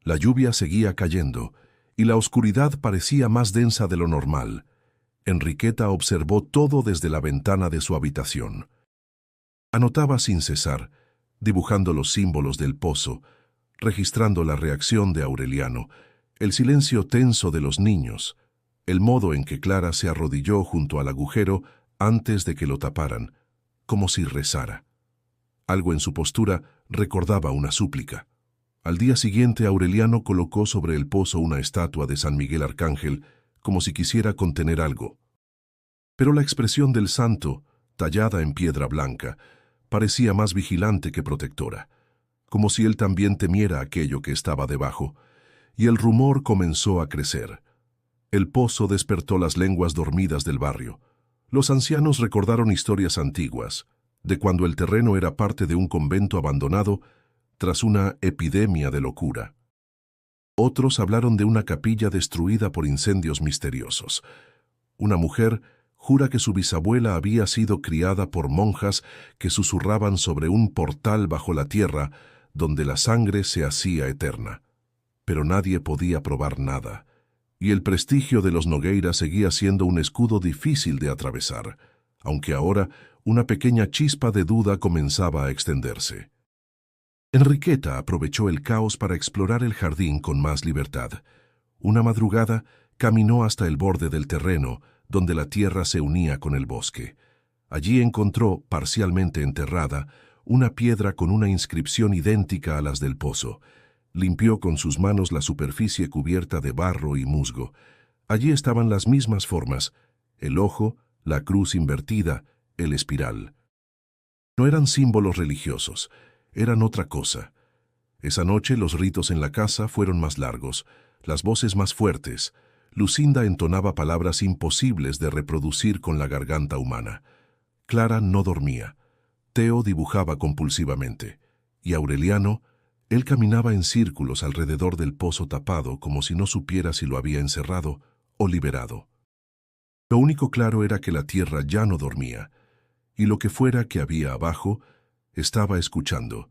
La lluvia seguía cayendo, y la oscuridad parecía más densa de lo normal. Enriqueta observó todo desde la ventana de su habitación. Anotaba sin cesar, dibujando los símbolos del pozo, registrando la reacción de Aureliano, el silencio tenso de los niños, el modo en que Clara se arrodilló junto al agujero antes de que lo taparan, como si rezara. Algo en su postura recordaba una súplica. Al día siguiente, Aureliano colocó sobre el pozo una estatua de San Miguel Arcángel, como si quisiera contener algo. Pero la expresión del santo, tallada en piedra blanca, parecía más vigilante que protectora, como si él también temiera aquello que estaba debajo, y el rumor comenzó a crecer. El pozo despertó las lenguas dormidas del barrio. Los ancianos recordaron historias antiguas, de cuando el terreno era parte de un convento abandonado tras una epidemia de locura. Otros hablaron de una capilla destruida por incendios misteriosos. Una mujer jura que su bisabuela había sido criada por monjas que susurraban sobre un portal bajo la tierra donde la sangre se hacía eterna. Pero nadie podía probar nada, y el prestigio de los Nogueira seguía siendo un escudo difícil de atravesar, aunque ahora una pequeña chispa de duda comenzaba a extenderse. Enriqueta aprovechó el caos para explorar el jardín con más libertad. Una madrugada caminó hasta el borde del terreno, donde la tierra se unía con el bosque. Allí encontró, parcialmente enterrada, una piedra con una inscripción idéntica a las del pozo. Limpió con sus manos la superficie cubierta de barro y musgo. Allí estaban las mismas formas: el ojo, la cruz invertida, el espiral. No eran símbolos religiosos, eran otra cosa. Esa noche los ritos en la casa fueron más largos, las voces más fuertes. Lucinda entonaba palabras imposibles de reproducir con la garganta humana. Clara no dormía. Teo dibujaba compulsivamente. Y Aureliano, él caminaba en círculos alrededor del pozo tapado como si no supiera si lo había encerrado o liberado. Lo único claro era que la tierra ya no dormía, y lo que fuera que había abajo estaba escuchando.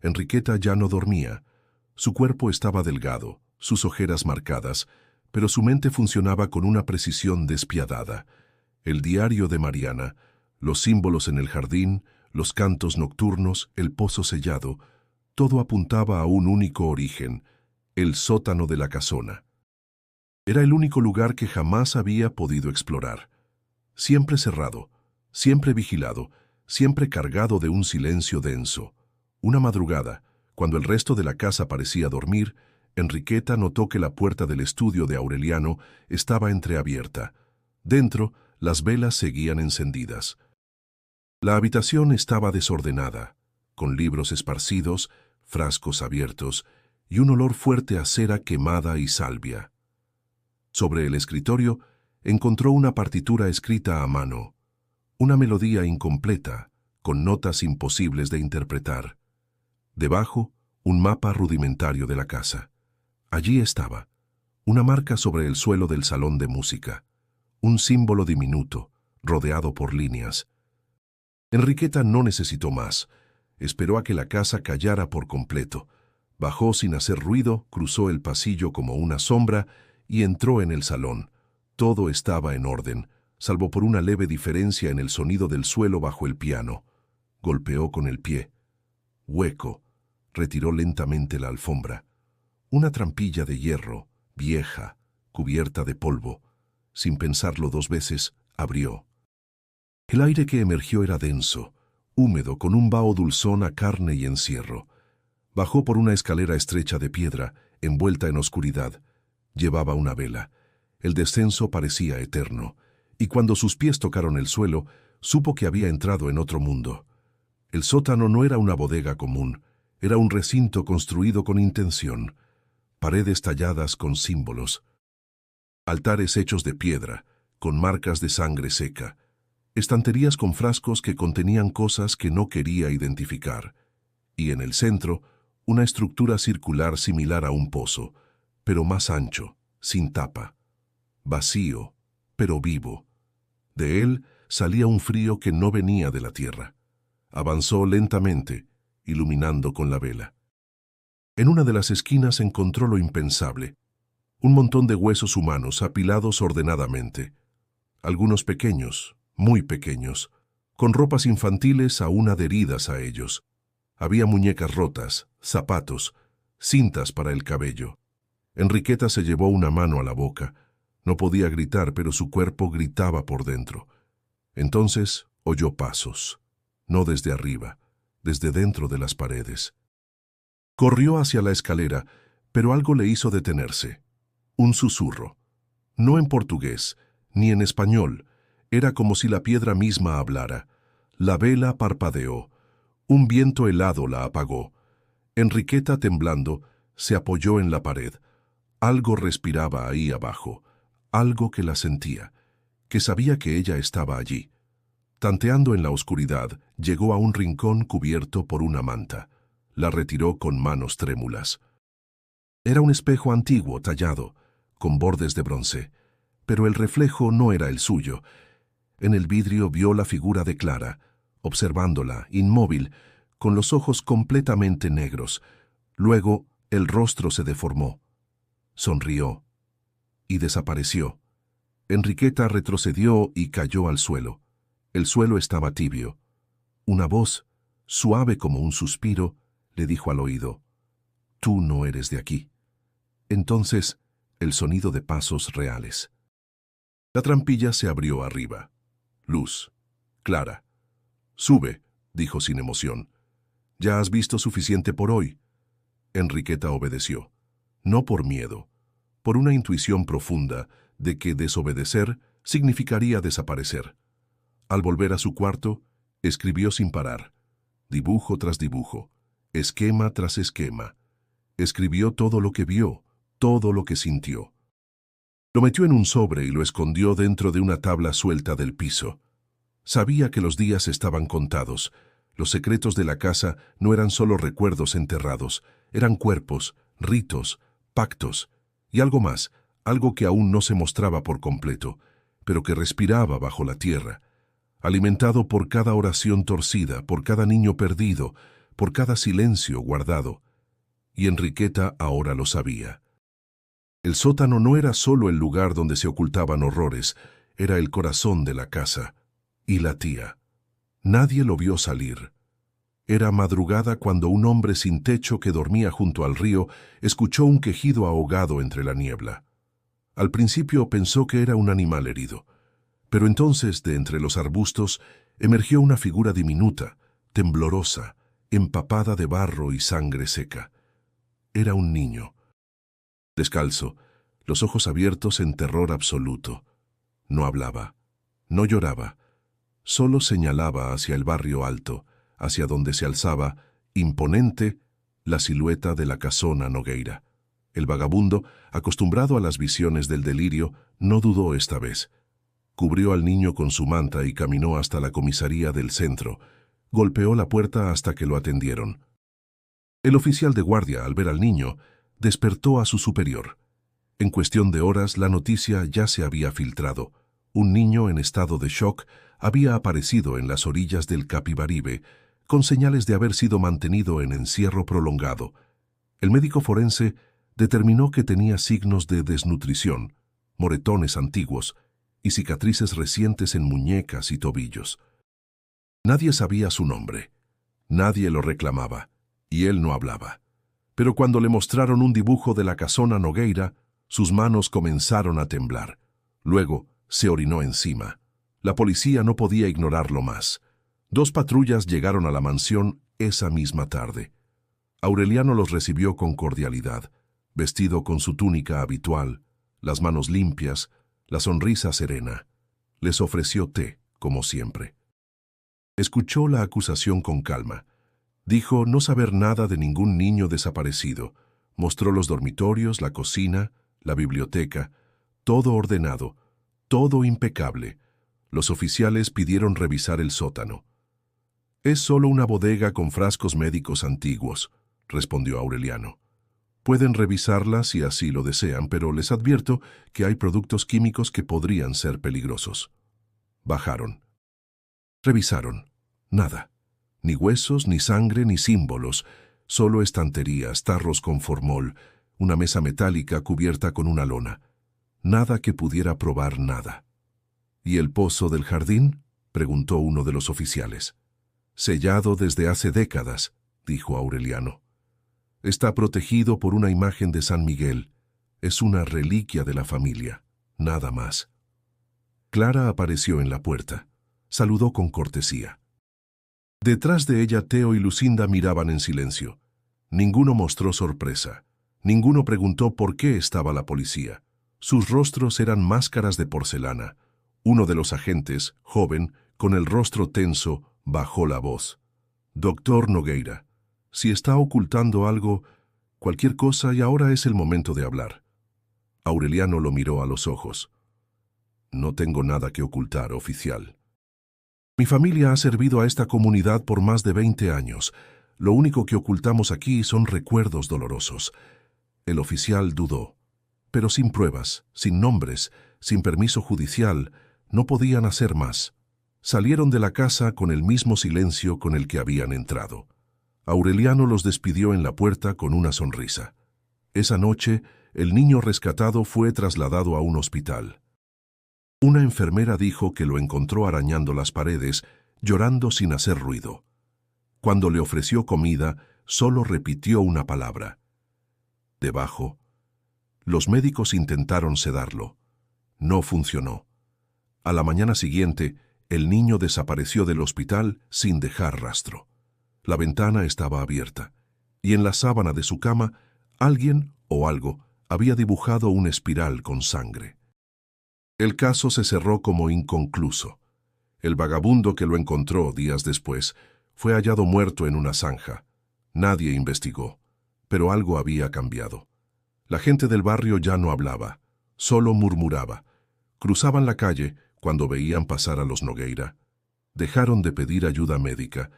Enriqueta ya no dormía. Su cuerpo estaba delgado, sus ojeras marcadas, pero su mente funcionaba con una precisión despiadada. El diario de Mariana, los símbolos en el jardín, los cantos nocturnos, el pozo sellado, todo apuntaba a un único origen: el sótano de la casona. Era el único lugar que jamás había podido explorar. Siempre cerrado, siempre vigilado, siempre cargado de un silencio denso. Una madrugada, cuando el resto de la casa parecía dormir, Enriqueta notó que la puerta del estudio de Aureliano estaba entreabierta. Dentro, las velas seguían encendidas. La habitación estaba desordenada, con libros esparcidos, frascos abiertos y un olor fuerte a cera quemada y salvia. Sobre el escritorio encontró una partitura escrita a mano, una melodía incompleta, con notas imposibles de interpretar. Debajo, un mapa rudimentario de la casa. Allí estaba, una marca sobre el suelo del salón de música, un símbolo diminuto, rodeado por líneas. Enriqueta no necesitó más. Esperó a que la casa callara por completo. Bajó sin hacer ruido, cruzó el pasillo como una sombra y entró en el salón. Todo estaba en orden, salvo por una leve diferencia en el sonido del suelo bajo el piano. Golpeó con el pie. Hueco. Retiró lentamente la alfombra. Una trampilla de hierro, vieja, cubierta de polvo. Sin pensarlo dos veces, abrió. El aire que emergió era denso, húmedo, con un vaho dulzón a carne y encierro. Bajó por una escalera estrecha de piedra, envuelta en oscuridad. Llevaba una vela. El descenso parecía eterno, y cuando sus pies tocaron el suelo, supo que había entrado en otro mundo. El sótano no era una bodega común, era un recinto construido con intención, paredes talladas con símbolos, altares hechos de piedra, con marcas de sangre seca, estanterías con frascos que contenían cosas que no quería identificar, y en el centro, una estructura circular similar a un pozo, pero más ancho, sin tapa, vacío, pero vivo. De él salía un frío que no venía de la tierra. Avanzó lentamente, iluminando con la vela. En una de las esquinas encontró lo impensable, un montón de huesos humanos apilados ordenadamente, algunos pequeños, muy pequeños, con ropas infantiles aún adheridas a ellos. Había muñecas rotas, zapatos, cintas para el cabello. Enriqueta se llevó una mano a la boca. No podía gritar, pero su cuerpo gritaba por dentro. Entonces oyó pasos, no desde arriba, desde dentro de las paredes. Corrió hacia la escalera, pero algo le hizo detenerse. Un susurro. No en portugués, ni en español. Era como si la piedra misma hablara. La vela parpadeó. Un viento helado la apagó. Enriqueta, temblando, se apoyó en la pared. Algo respiraba ahí abajo, algo que la sentía, que sabía que ella estaba allí. Tanteando en la oscuridad, llegó a un rincón cubierto por una manta. La retiró con manos trémulas. Era un espejo antiguo, tallado, con bordes de bronce, pero el reflejo no era el suyo. En el vidrio vio la figura de Clara, observándola, inmóvil, con los ojos completamente negros. Luego, el rostro se deformó. Sonrió y desapareció. Enriqueta retrocedió y cayó al suelo. El suelo estaba tibio. Una voz, suave como un suspiro, le dijo al oído: «Tú no eres de aquí». Entonces, el sonido de pasos reales. La trampilla se abrió arriba. Luz. Clara. «Sube», dijo sin emoción. «Ya has visto suficiente por hoy». Enriqueta obedeció. No por miedo, por una intuición profunda de que desobedecer significaría desaparecer. Al volver a su cuarto, escribió sin parar, dibujo tras dibujo, esquema tras esquema. Escribió todo lo que vio, todo lo que sintió. Lo metió en un sobre y lo escondió dentro de una tabla suelta del piso. Sabía que los días estaban contados. Los secretos de la casa no eran solo recuerdos enterrados, eran cuerpos, ritos, pactos y algo más, algo que aún no se mostraba por completo, pero que respiraba bajo la tierra, alimentado por cada oración torcida, por cada niño perdido, por cada silencio guardado. Y Enriqueta ahora lo sabía. El sótano no era solo el lugar donde se ocultaban horrores, era el corazón de la casa. Y la tía. Nadie lo vio salir. Era madrugada cuando un hombre sin techo que dormía junto al río escuchó un quejido ahogado entre la niebla. Al principio pensó que era un animal herido, pero entonces de entre los arbustos emergió una figura diminuta, temblorosa, empapada de barro y sangre seca. Era un niño. Descalzo, los ojos abiertos en terror absoluto. No hablaba, no lloraba, solo señalaba hacia el barrio alto, hacia donde se alzaba, imponente, la silueta de la casona Nogueira. El vagabundo, acostumbrado a las visiones del delirio, no dudó esta vez. Cubrió al niño con su manta y caminó hasta la comisaría del centro. Golpeó la puerta hasta que lo atendieron. El oficial de guardia, al ver al niño, despertó a su superior. En cuestión de horas, la noticia ya se había filtrado. Un niño en estado de shock había aparecido en las orillas del Capibaribe, con señales de haber sido mantenido en encierro prolongado. El médico forense determinó que tenía signos de desnutrición, moretones antiguos y cicatrices recientes en muñecas y tobillos. Nadie sabía su nombre, nadie lo reclamaba, y él no hablaba. Pero cuando le mostraron un dibujo de la casona Nogueira, sus manos comenzaron a temblar. Luego se orinó encima. La policía no podía ignorarlo más. 2 patrullas llegaron a la mansión esa misma tarde. Aureliano los recibió con cordialidad, vestido con su túnica habitual, las manos limpias, la sonrisa serena. Les ofreció té, como siempre. Escuchó la acusación con calma. Dijo no saber nada de ningún niño desaparecido. Mostró los dormitorios, la cocina, la biblioteca, todo ordenado, todo impecable. Los oficiales pidieron revisar el sótano. «Es solo una bodega con frascos médicos antiguos», respondió Aureliano. «Pueden revisarla si así lo desean, pero les advierto que hay productos químicos que podrían ser peligrosos». Bajaron. Revisaron. Nada. Ni huesos, ni sangre, ni símbolos. Solo estanterías, tarros con formol, una mesa metálica cubierta con una lona. Nada que pudiera probar nada. «¿Y el pozo del jardín?», preguntó uno de los oficiales. «Sellado desde hace décadas», dijo Aureliano. «Está protegido por una imagen de San Miguel. Es una reliquia de la familia, nada más». Clara apareció en la puerta. Saludó con cortesía. Detrás de ella Teo y Lucinda miraban en silencio. Ninguno mostró sorpresa. Ninguno preguntó por qué estaba la policía. Sus rostros eran máscaras de porcelana. Uno de los agentes, joven, con el rostro tenso, bajó la voz. «Doctor Nogueira, si está ocultando algo, cualquier cosa, y ahora es el momento de hablar». Aureliano lo miró a los ojos. «No tengo nada que ocultar, oficial. Mi familia ha servido a esta comunidad por más de 20 años. Lo único que ocultamos aquí son recuerdos dolorosos». El oficial dudó. Pero sin pruebas, sin nombres, sin permiso judicial, no podían hacer más. Salieron de la casa con el mismo silencio con el que habían entrado. Aureliano los despidió en la puerta con una sonrisa. Esa noche, el niño rescatado fue trasladado a un hospital. Una enfermera dijo que lo encontró arañando las paredes, llorando sin hacer ruido. Cuando le ofreció comida, solo repitió una palabra. «Debajo». Los médicos intentaron sedarlo. No funcionó. A la mañana siguiente, el niño desapareció del hospital sin dejar rastro. La ventana estaba abierta, y en la sábana de su cama, alguien o algo había dibujado una espiral con sangre. El caso se cerró como inconcluso. El vagabundo que lo encontró días después fue hallado muerto en una zanja. Nadie investigó, pero algo había cambiado. La gente del barrio ya no hablaba, solo murmuraba. Cruzaban la calle cuando veían pasar a los Nogueira. Dejaron de pedir ayuda médica,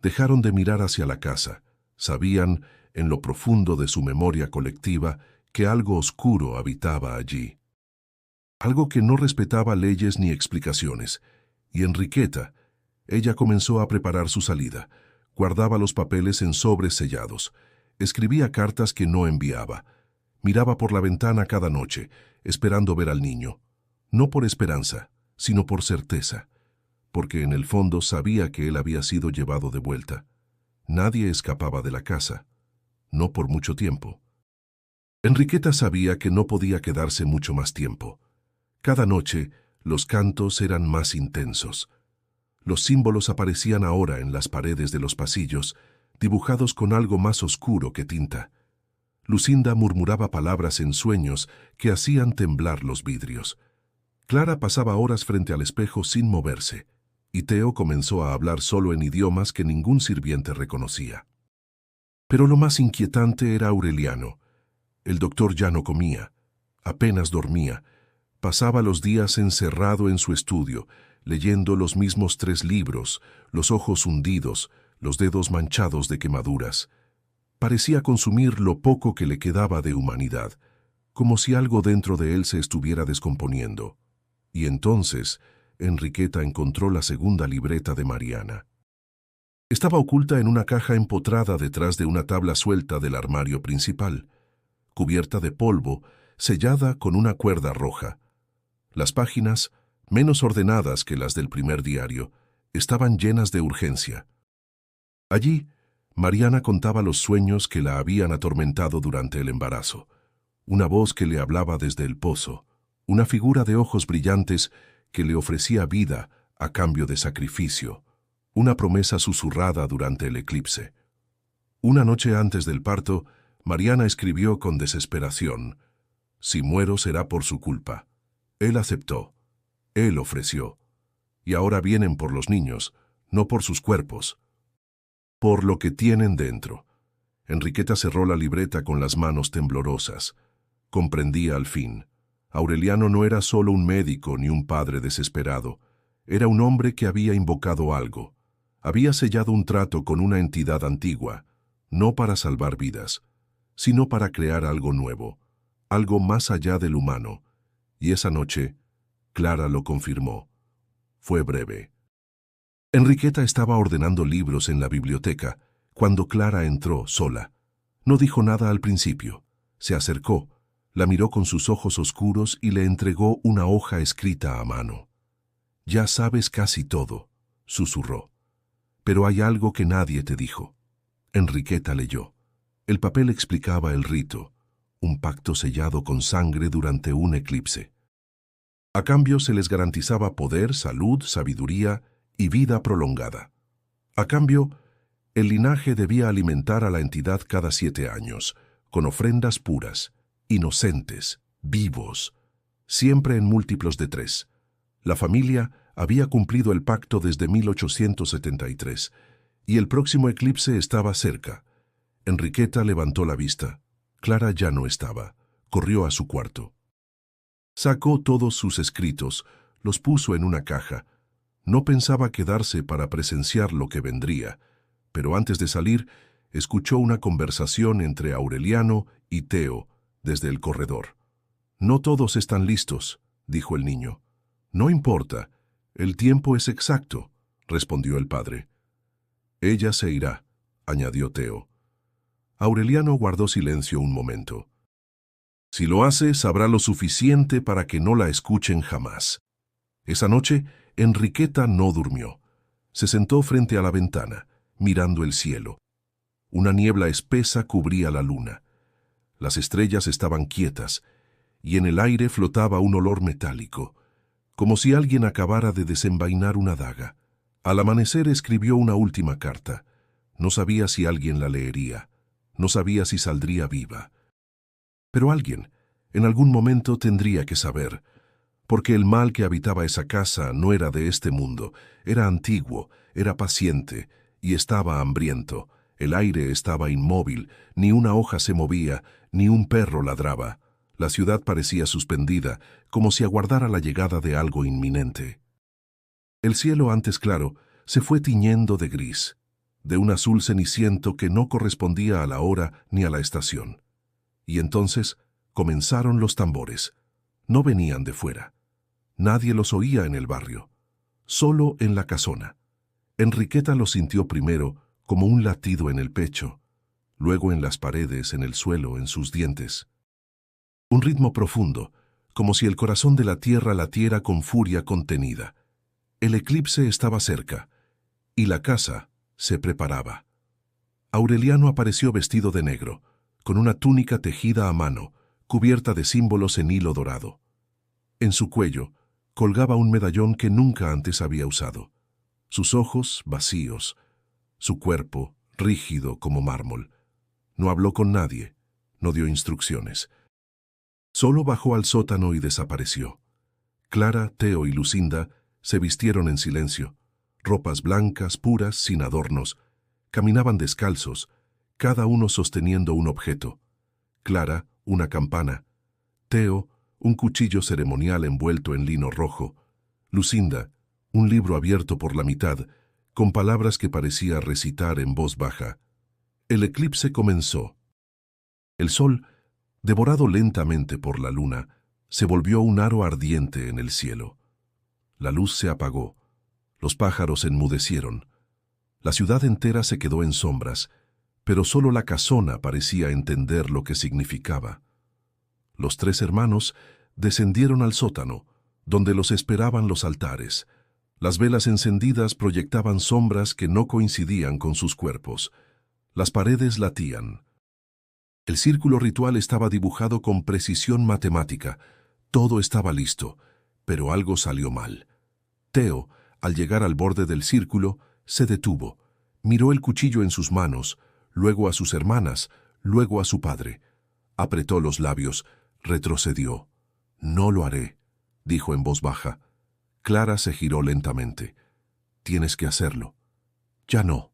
dejaron de mirar hacia la casa. Sabían, en lo profundo de su memoria colectiva, que algo oscuro habitaba allí. Algo que no respetaba leyes ni explicaciones. Y Enriqueta, ella comenzó a preparar su salida. Guardaba los papeles en sobres sellados. Escribía cartas que no enviaba. Miraba por la ventana cada noche, esperando ver al niño. No por esperanza, sino por certeza. Porque en el fondo sabía que él había sido llevado de vuelta. Nadie escapaba de la casa. No por mucho tiempo. Enriqueta sabía que no podía quedarse mucho más tiempo. Cada noche, los cantos eran más intensos. Los símbolos aparecían ahora en las paredes de los pasillos, dibujados con algo más oscuro que tinta. Lucinda murmuraba palabras en sueños que hacían temblar los vidrios. Clara pasaba horas frente al espejo sin moverse, y Teo comenzó a hablar solo en idiomas que ningún sirviente reconocía. Pero lo más inquietante era Aureliano. El doctor ya no comía, apenas dormía. Pasaba los días encerrado en su estudio, leyendo los mismos 3 libros, los ojos hundidos, los dedos manchados de quemaduras. Parecía consumir lo poco que le quedaba de humanidad, como si algo dentro de él se estuviera descomponiendo. Y entonces, Enriqueta encontró la segunda libreta de Mariana. Estaba oculta en una caja empotrada detrás de una tabla suelta del armario principal, cubierta de polvo, sellada con una cuerda roja. Las páginas, menos ordenadas que las del primer diario, estaban llenas de urgencia. Allí, Mariana contaba los sueños que la habían atormentado durante el embarazo. Una voz que le hablaba desde el pozo, una figura de ojos brillantes que le ofrecía vida a cambio de sacrificio, una promesa susurrada durante el eclipse. Una noche antes del parto, Mariana escribió con desesperación: «Si muero será por su culpa». Él aceptó. Él ofreció. Y ahora vienen por los niños. no por sus cuerpos, por lo que tienen dentro. Enriqueta cerró la libreta con las manos temblorosas. Comprendía al fin. Aureliano no era solo un médico ni un padre desesperado. Era un hombre que había invocado algo. Había sellado un trato con una entidad antigua, no para salvar vidas, sino para crear algo nuevo, algo más allá del humano. Y esa noche, Clara lo confirmó. Fue breve. Enriqueta estaba ordenando libros en la biblioteca, cuando Clara entró sola. No dijo nada al principio. Se acercó, la miró con sus ojos oscuros y le entregó una hoja escrita a mano. «Ya sabes casi todo», susurró. «Pero hay algo que nadie te dijo». Enriqueta leyó. El papel explicaba el rito, un pacto sellado con sangre durante un eclipse. A cambio se les garantizaba poder, salud, sabiduría y vida prolongada. A cambio, el linaje debía alimentar a la entidad cada 7 años, con ofrendas puras, inocentes, vivos, siempre en múltiplos de 3. La familia había cumplido el pacto desde 1873, y el próximo eclipse estaba cerca. Enriqueta levantó la vista. Clara ya no estaba. Corrió a su cuarto. Sacó todos sus escritos, los puso en una caja. No pensaba quedarse para presenciar lo que vendría, pero antes de salir, escuchó una conversación entre Aureliano y Teo desde el corredor. «No todos están listos», dijo el niño. «No importa, el tiempo es exacto», respondió el padre. «Ella se irá», añadió Teo. Aureliano guardó silencio un momento. «Si lo hace, sabrá lo suficiente para que no la escuchen jamás». Esa noche, Enriqueta no durmió. Se sentó frente a la ventana, mirando el cielo. Una niebla espesa cubría la luna. Las estrellas estaban quietas, y en el aire flotaba un olor metálico, como si alguien acabara de desenvainar una daga. Al amanecer escribió una última carta. No sabía si alguien la leería. No sabía si saldría viva. Pero alguien, en algún momento, tendría que saber, porque el mal que habitaba esa casa no era de este mundo, era antiguo, era paciente, y estaba hambriento. El aire estaba inmóvil, ni una hoja se movía, ni un perro ladraba. La ciudad parecía suspendida, como si aguardara la llegada de algo inminente. El cielo, antes claro, se fue tiñendo de gris, de un azul ceniciento que no correspondía a la hora ni a la estación. Y entonces comenzaron los tambores. No venían de fuera. Nadie los oía en el barrio, solo en la casona. Enriqueta lo sintió primero como un latido en el pecho, luego en las paredes, en el suelo, en sus dientes. Un ritmo profundo, como si el corazón de la tierra latiera con furia contenida. El eclipse estaba cerca, y la casa se preparaba. Aureliano apareció vestido de negro, con una túnica tejida a mano, cubierta de símbolos en hilo dorado. En su cuello colgaba un medallón que nunca antes había usado. Sus ojos vacíos, su cuerpo rígido como mármol. No habló con nadie, no dio instrucciones. Solo bajó al sótano y desapareció. Clara, Teo y Lucinda se vistieron en silencio, ropas blancas, puras, sin adornos. Caminaban descalzos, cada uno sosteniendo un objeto. Clara, una campana. Teo, un cuchillo ceremonial envuelto en lino rojo. Lucinda, un libro abierto por la mitad, con palabras que parecía recitar en voz baja. El eclipse comenzó. El sol, devorado lentamente por la luna, se volvió un aro ardiente en el cielo. La luz se apagó. Los pájaros enmudecieron. La ciudad entera se quedó en sombras, pero solo la casona parecía entender lo que significaba. Los 3 hermanos descendieron al sótano, donde los esperaban los altares. Las velas encendidas proyectaban sombras que no coincidían con sus cuerpos. Las paredes latían. El círculo ritual estaba dibujado con precisión matemática. Todo estaba listo, pero algo salió mal. Teo, al llegar al borde del círculo, se detuvo. Miró el cuchillo en sus manos, luego a sus hermanas, luego a su padre. Apretó los labios, retrocedió. «No lo haré», dijo en voz baja. Clara se giró lentamente. «Tienes que hacerlo», Ya no.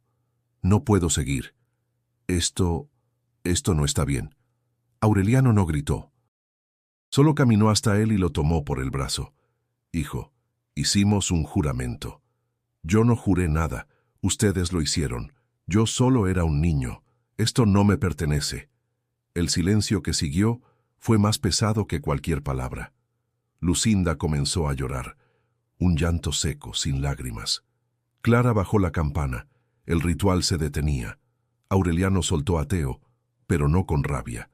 No puedo seguir. Esto no está bien. Aureliano no gritó. Solo caminó hasta él y lo tomó por el brazo. Hijo, hicimos un juramento. Yo no juré nada. Ustedes lo hicieron. Yo solo era un niño. Esto no me pertenece. El silencio que siguió fue más pesado que cualquier palabra. Lucinda comenzó a llorar. Un llanto seco, sin lágrimas. Clara bajó la campana. El ritual se detenía. Aureliano soltó a Teo, pero no con rabia,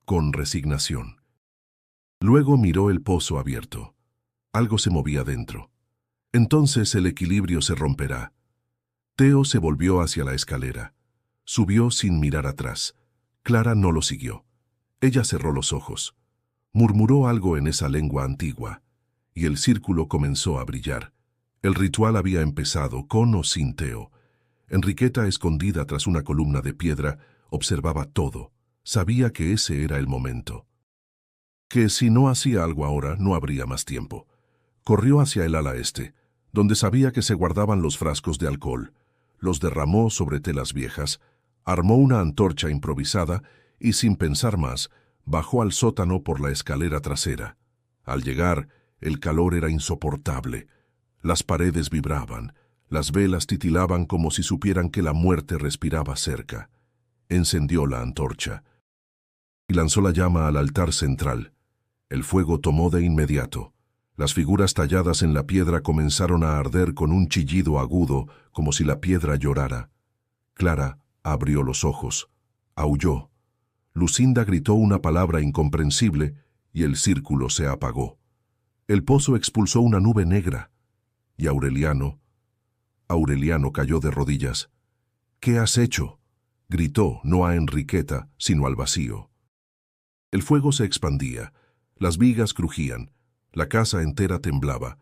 con resignación. Luego miró el pozo abierto. Algo se movía dentro. Entonces el equilibrio se romperá. Teo se volvió hacia la escalera. Subió sin mirar atrás. Clara no lo siguió. Ella cerró los ojos. Murmuró algo en esa lengua antigua, y el círculo comenzó a brillar. El ritual había empezado, con o sin Teo. Enriqueta, escondida tras una columna de piedra, observaba todo. Sabía que ese era el momento. Que si no hacía algo ahora, no habría más tiempo. Corrió hacia el ala este, donde sabía que se guardaban los frascos de alcohol. Los derramó sobre telas viejas, armó una antorcha improvisada y, sin pensar más, bajó al sótano por la escalera trasera. Al llegar, el calor era insoportable. Las paredes vibraban, las velas titilaban como si supieran que la muerte respiraba cerca. Encendió la antorcha y lanzó la llama al altar central. El fuego tomó de inmediato. Las figuras talladas en la piedra comenzaron a arder con un chillido agudo, como si la piedra llorara. Clara abrió los ojos, aulló. Lucinda gritó una palabra incomprensible y el círculo se apagó. El pozo expulsó una nube negra y Aureliano cayó de rodillas. «¿Qué has hecho?», gritó, no a Enriqueta, sino al vacío. El fuego se expandía, las vigas crujían, la casa entera temblaba,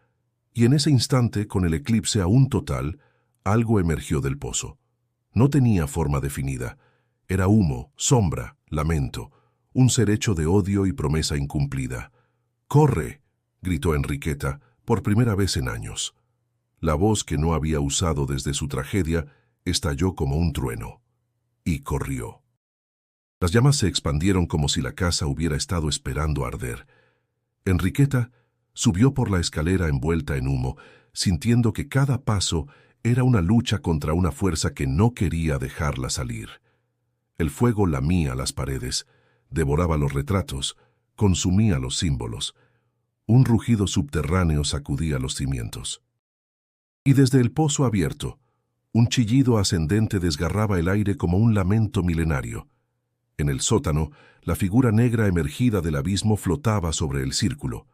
y en ese instante, con el eclipse aún total, algo emergió del pozo. No tenía forma definida. Era humo, sombra, lamento, un ser hecho de odio y promesa incumplida. «¡Corre!», gritó Enriqueta, por primera vez en años. La voz que no había usado desde su tragedia estalló como un trueno. Y corrió. Las llamas se expandieron como si la casa hubiera estado esperando arder. Enriqueta subió por la escalera envuelta en humo, sintiendo que cada paso era una lucha contra una fuerza que no quería dejarla salir. El fuego lamía las paredes, devoraba los retratos, consumía los símbolos. Un rugido subterráneo sacudía los cimientos. Y desde el pozo abierto, un chillido ascendente desgarraba el aire como un lamento milenario. En el sótano, la figura negra emergida del abismo flotaba sobre el círculo.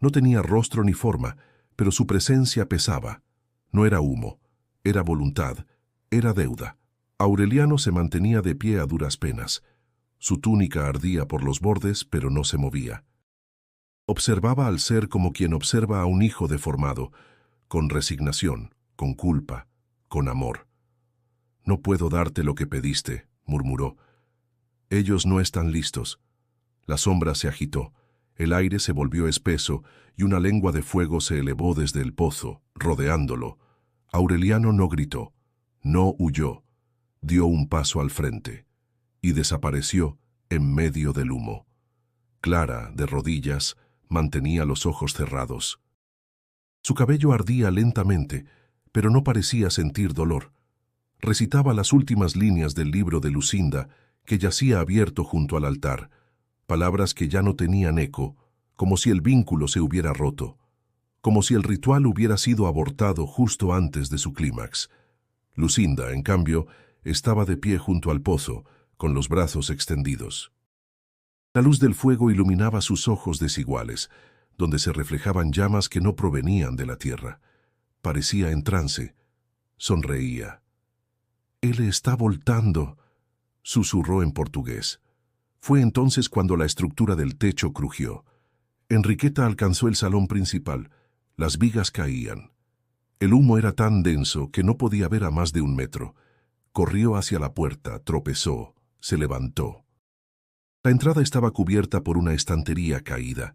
No tenía rostro ni forma, pero su presencia pesaba. No era humo, era voluntad, era deuda. Aureliano se mantenía de pie a duras penas. Su túnica ardía por los bordes, pero no se movía. Observaba al ser como quien observa a un hijo deformado, con resignación, con culpa, con amor. «No puedo darte lo que pediste», murmuró. «Ellos no están listos». La sombra se agitó, el aire se volvió espeso y una lengua de fuego se elevó desde el pozo, rodeándolo. Aureliano no gritó, no huyó, dio un paso al frente y desapareció en medio del humo. Clara, de rodillas, mantenía los ojos cerrados. Su cabello ardía lentamente, pero no parecía sentir dolor. Recitaba las últimas líneas del libro de Lucinda, que yacía abierto junto al altar, palabras que ya no tenían eco, como si el vínculo se hubiera roto, como si el ritual hubiera sido abortado justo antes de su clímax. Lucinda, en cambio, estaba de pie junto al pozo, con los brazos extendidos. La luz del fuego iluminaba sus ojos desiguales, donde se reflejaban llamas que no provenían de la tierra. Parecía en trance. Sonreía. «Él está voltando», susurró en portugués. Fue entonces cuando la estructura del techo crujió. Enriqueta alcanzó el salón principal. Las vigas caían. El humo era tan denso que no podía ver a más de 1 metro. Corrió hacia la puerta, tropezó, se levantó. La entrada estaba cubierta por una estantería caída.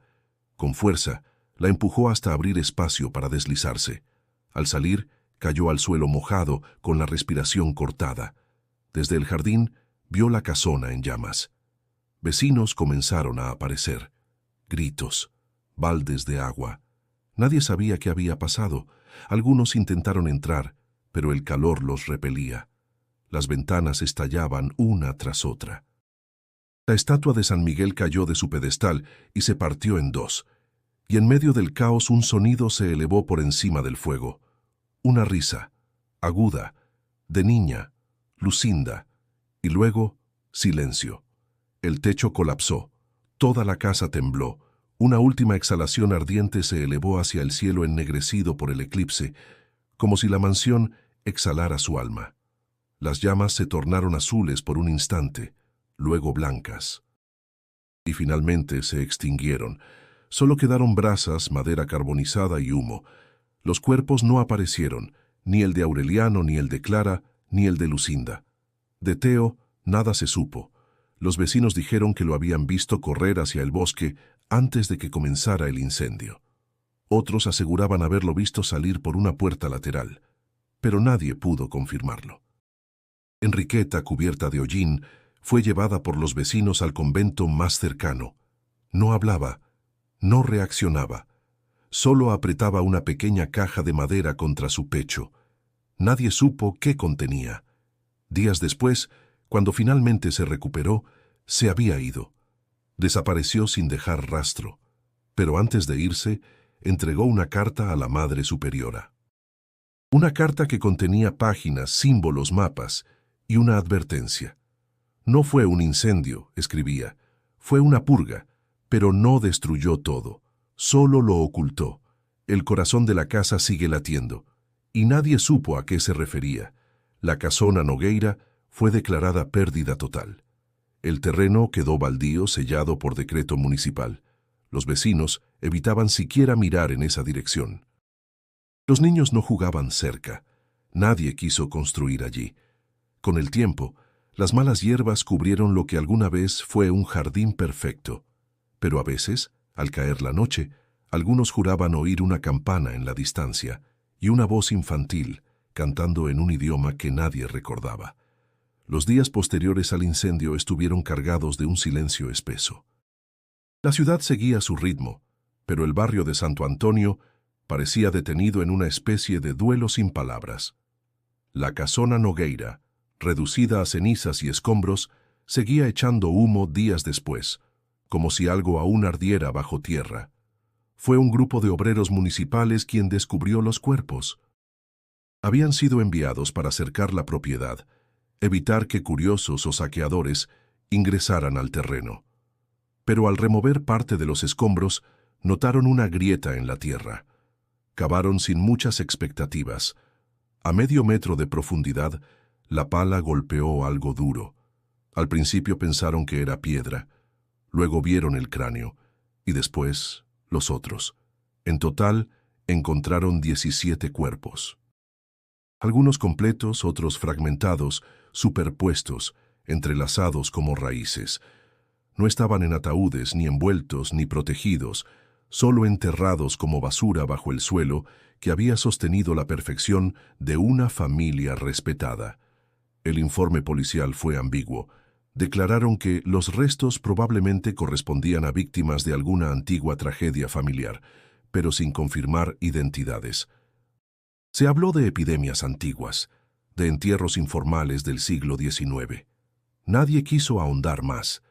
Con fuerza, la empujó hasta abrir espacio para deslizarse. Al salir, Cayó al suelo mojado, con la respiración cortada. Desde el jardín vio la casona en llamas. Vecinos comenzaron a aparecer. Gritos, baldes de agua. Nadie sabía qué había pasado. Algunos intentaron entrar, pero el calor los repelía. Las ventanas estallaban una tras otra. La estatua de San Miguel cayó de su pedestal y se partió en dos, y en medio del caos un sonido se elevó por encima del fuego. Una risa, aguda, de niña, Lucinda, y luego silencio. El techo colapsó, toda la casa tembló, una última exhalación ardiente se elevó hacia el cielo ennegrecido por el eclipse, como si la mansión exhalara su alma. Las llamas se tornaron azules por un instante, luego blancas. Y finalmente se extinguieron. Solo quedaron brasas, madera carbonizada y humo. Los cuerpos no aparecieron, ni el de Aureliano, ni el de Clara, ni el de Lucinda. De Teo nada se supo. Los vecinos dijeron que lo habían visto correr hacia el bosque antes de que comenzara el incendio. Otros aseguraban haberlo visto salir por una puerta lateral, pero nadie pudo confirmarlo. Enriqueta, cubierta de hollín, fue llevada por los vecinos al convento más cercano. No hablaba, no reaccionaba. Solo apretaba una pequeña caja de madera contra su pecho. Nadie supo qué contenía. Días después, cuando finalmente se recuperó, se había ido. Desapareció sin dejar rastro, pero antes de irse, entregó una carta a la Madre Superiora. Una carta que contenía páginas, símbolos, mapas y una advertencia. No fue un incendio, escribía, fue una purga, pero no destruyó todo, solo lo ocultó. El corazón de la casa sigue latiendo, y nadie supo a qué se refería. La casona Nogueira fue declarada pérdida total. El terreno quedó baldío, sellado por decreto municipal. Los vecinos evitaban siquiera mirar en esa dirección. Los niños no jugaban cerca. Nadie quiso construir allí. Con el tiempo, las malas hierbas cubrieron lo que alguna vez fue un jardín perfecto. Pero a veces, al caer la noche, algunos juraban oír una campana en la distancia y una voz infantil cantando en un idioma que nadie recordaba. Los días posteriores al incendio estuvieron cargados de un silencio espeso. La ciudad seguía su ritmo, pero el barrio de Santo Antonio parecía detenido en una especie de duelo sin palabras. La casona Nogueira, reducida a cenizas y escombros, seguía echando humo días después, como si algo aún ardiera bajo tierra. Fue un grupo de obreros municipales quien descubrió los cuerpos. Habían sido enviados para cercar la propiedad, evitar que curiosos o saqueadores ingresaran al terreno. Pero al remover parte de los escombros, notaron una grieta en la tierra. Cavaron sin muchas expectativas. A medio metro de profundidad, la pala golpeó algo duro. Al principio pensaron que era piedra, luego vieron el cráneo, y después los otros. En total, encontraron 17 cuerpos. Algunos completos, otros fragmentados, superpuestos, entrelazados como raíces. No estaban en ataúdes, ni envueltos, ni protegidos, solo enterrados como basura bajo el suelo que había sostenido la perfección de una familia respetada. El informe policial fue ambiguo. Declararon que los restos probablemente correspondían a víctimas de alguna antigua tragedia familiar, pero sin confirmar identidades. Se habló de epidemias antiguas, de entierros informales del siglo XIX. Nadie quiso ahondar más.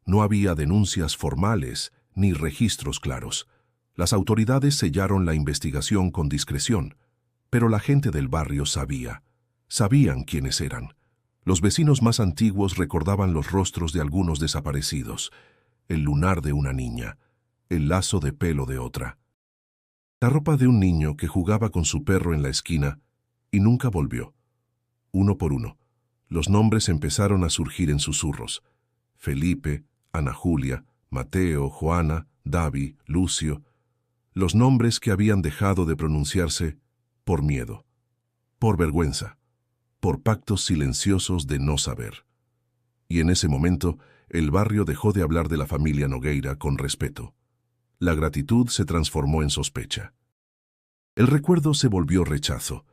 No había denuncias formales ni registros claros. Las autoridades sellaron la investigación con discreción, pero la gente del barrio sabían quiénes eran. Los vecinos más antiguos recordaban los rostros de algunos desaparecidos, el lunar de una niña, el lazo de pelo de otra, la ropa de un niño que jugaba con su perro en la esquina y nunca volvió. Uno por uno, los nombres empezaron a surgir en susurros. Felipe, Ana Julia, Mateo, Juana, Davi, Lucio, los nombres que habían dejado de pronunciarse por miedo, por vergüenza, por pactos silenciosos de no saber. Y en ese momento, el barrio dejó de hablar de la familia Nogueira con respeto. La gratitud se transformó en sospecha. El recuerdo se volvió rechazo.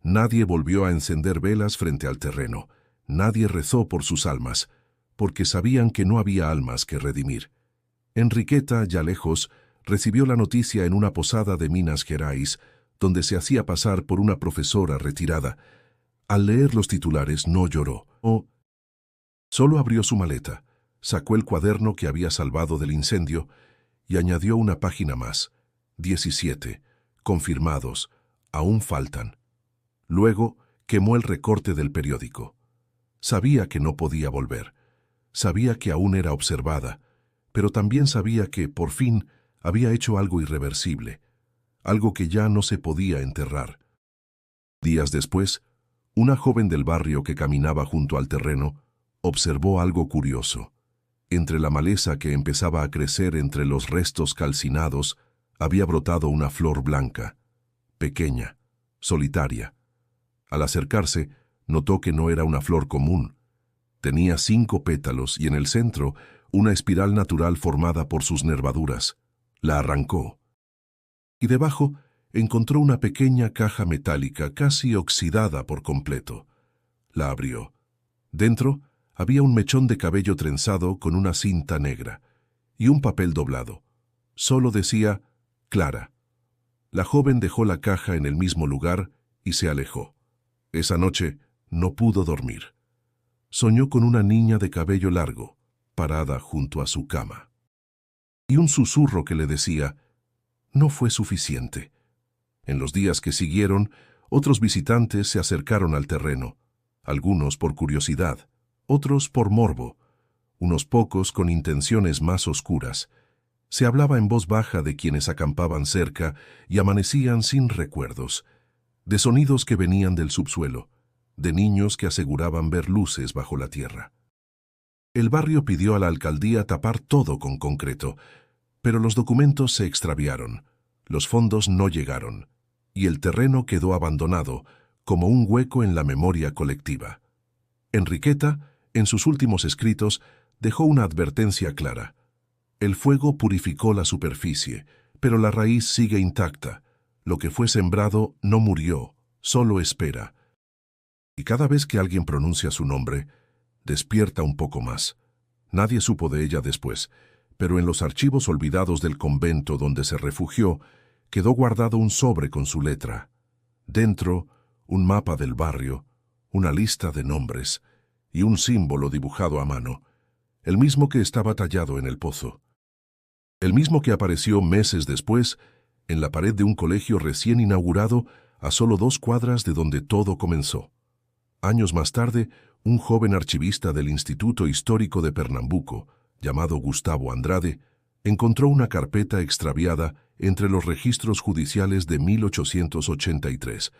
Nadie volvió a encender velas frente al terreno. Nadie rezó por sus almas, porque sabían que no había almas que redimir. Enriqueta, ya lejos, recibió la noticia en una posada de Minas Gerais, donde se hacía pasar por una profesora retirada. Al leer los titulares no lloró. Solo abrió su maleta, sacó el cuaderno que había salvado del incendio y añadió una página más. 17. Confirmados. Aún faltan. Luego quemó el recorte del periódico. Sabía que no podía volver. Sabía que aún era observada, pero también sabía que, por fin, había hecho algo irreversible, algo que ya no se podía enterrar. Días después, una joven del barrio que caminaba junto al terreno observó algo curioso. Entre la maleza que empezaba a crecer entre los restos calcinados, había brotado una flor blanca, pequeña, solitaria. Al acercarse, notó que no era una flor común. Tenía 5 pétalos y en el centro una espiral natural formada por sus nervaduras. La arrancó. Y debajo encontró una pequeña caja metálica casi oxidada por completo. La abrió. Dentro había un mechón de cabello trenzado con una cinta negra y un papel doblado. Solo decía Clara. La joven dejó la caja en el mismo lugar y se alejó. Esa noche no pudo dormir. Soñó con una niña de cabello largo, parada junto a su cama. Y un susurro que le decía, no fue suficiente. En los días que siguieron, otros visitantes se acercaron al terreno, algunos por curiosidad, otros por morbo, unos pocos con intenciones más oscuras. Se hablaba en voz baja de quienes acampaban cerca y amanecían sin recuerdos, de sonidos que venían del subsuelo, de niños que aseguraban ver luces bajo la tierra. El barrio pidió a la alcaldía tapar todo con concreto, pero los documentos se extraviaron, los fondos no llegaron, y el terreno quedó abandonado como un hueco en la memoria colectiva. Enriqueta, en sus últimos escritos, dejó una advertencia clara. El fuego purificó la superficie, pero la raíz sigue intacta. Lo que fue sembrado no murió, solo espera. Y cada vez que alguien pronuncia su nombre, despierta un poco más. Nadie supo de ella después, pero en los archivos olvidados del convento donde se refugió, quedó guardado un sobre con su letra. Dentro, un mapa del barrio, una lista de nombres y un símbolo dibujado a mano, el mismo que estaba tallado en el pozo. El mismo que apareció meses después en la pared de un colegio recién inaugurado a solo 2 cuadras de donde todo comenzó. Años más tarde, un joven archivista del Instituto Histórico de Pernambuco, llamado Gustavo Andrade, encontró una carpeta extraviada entre los registros judiciales de 1883.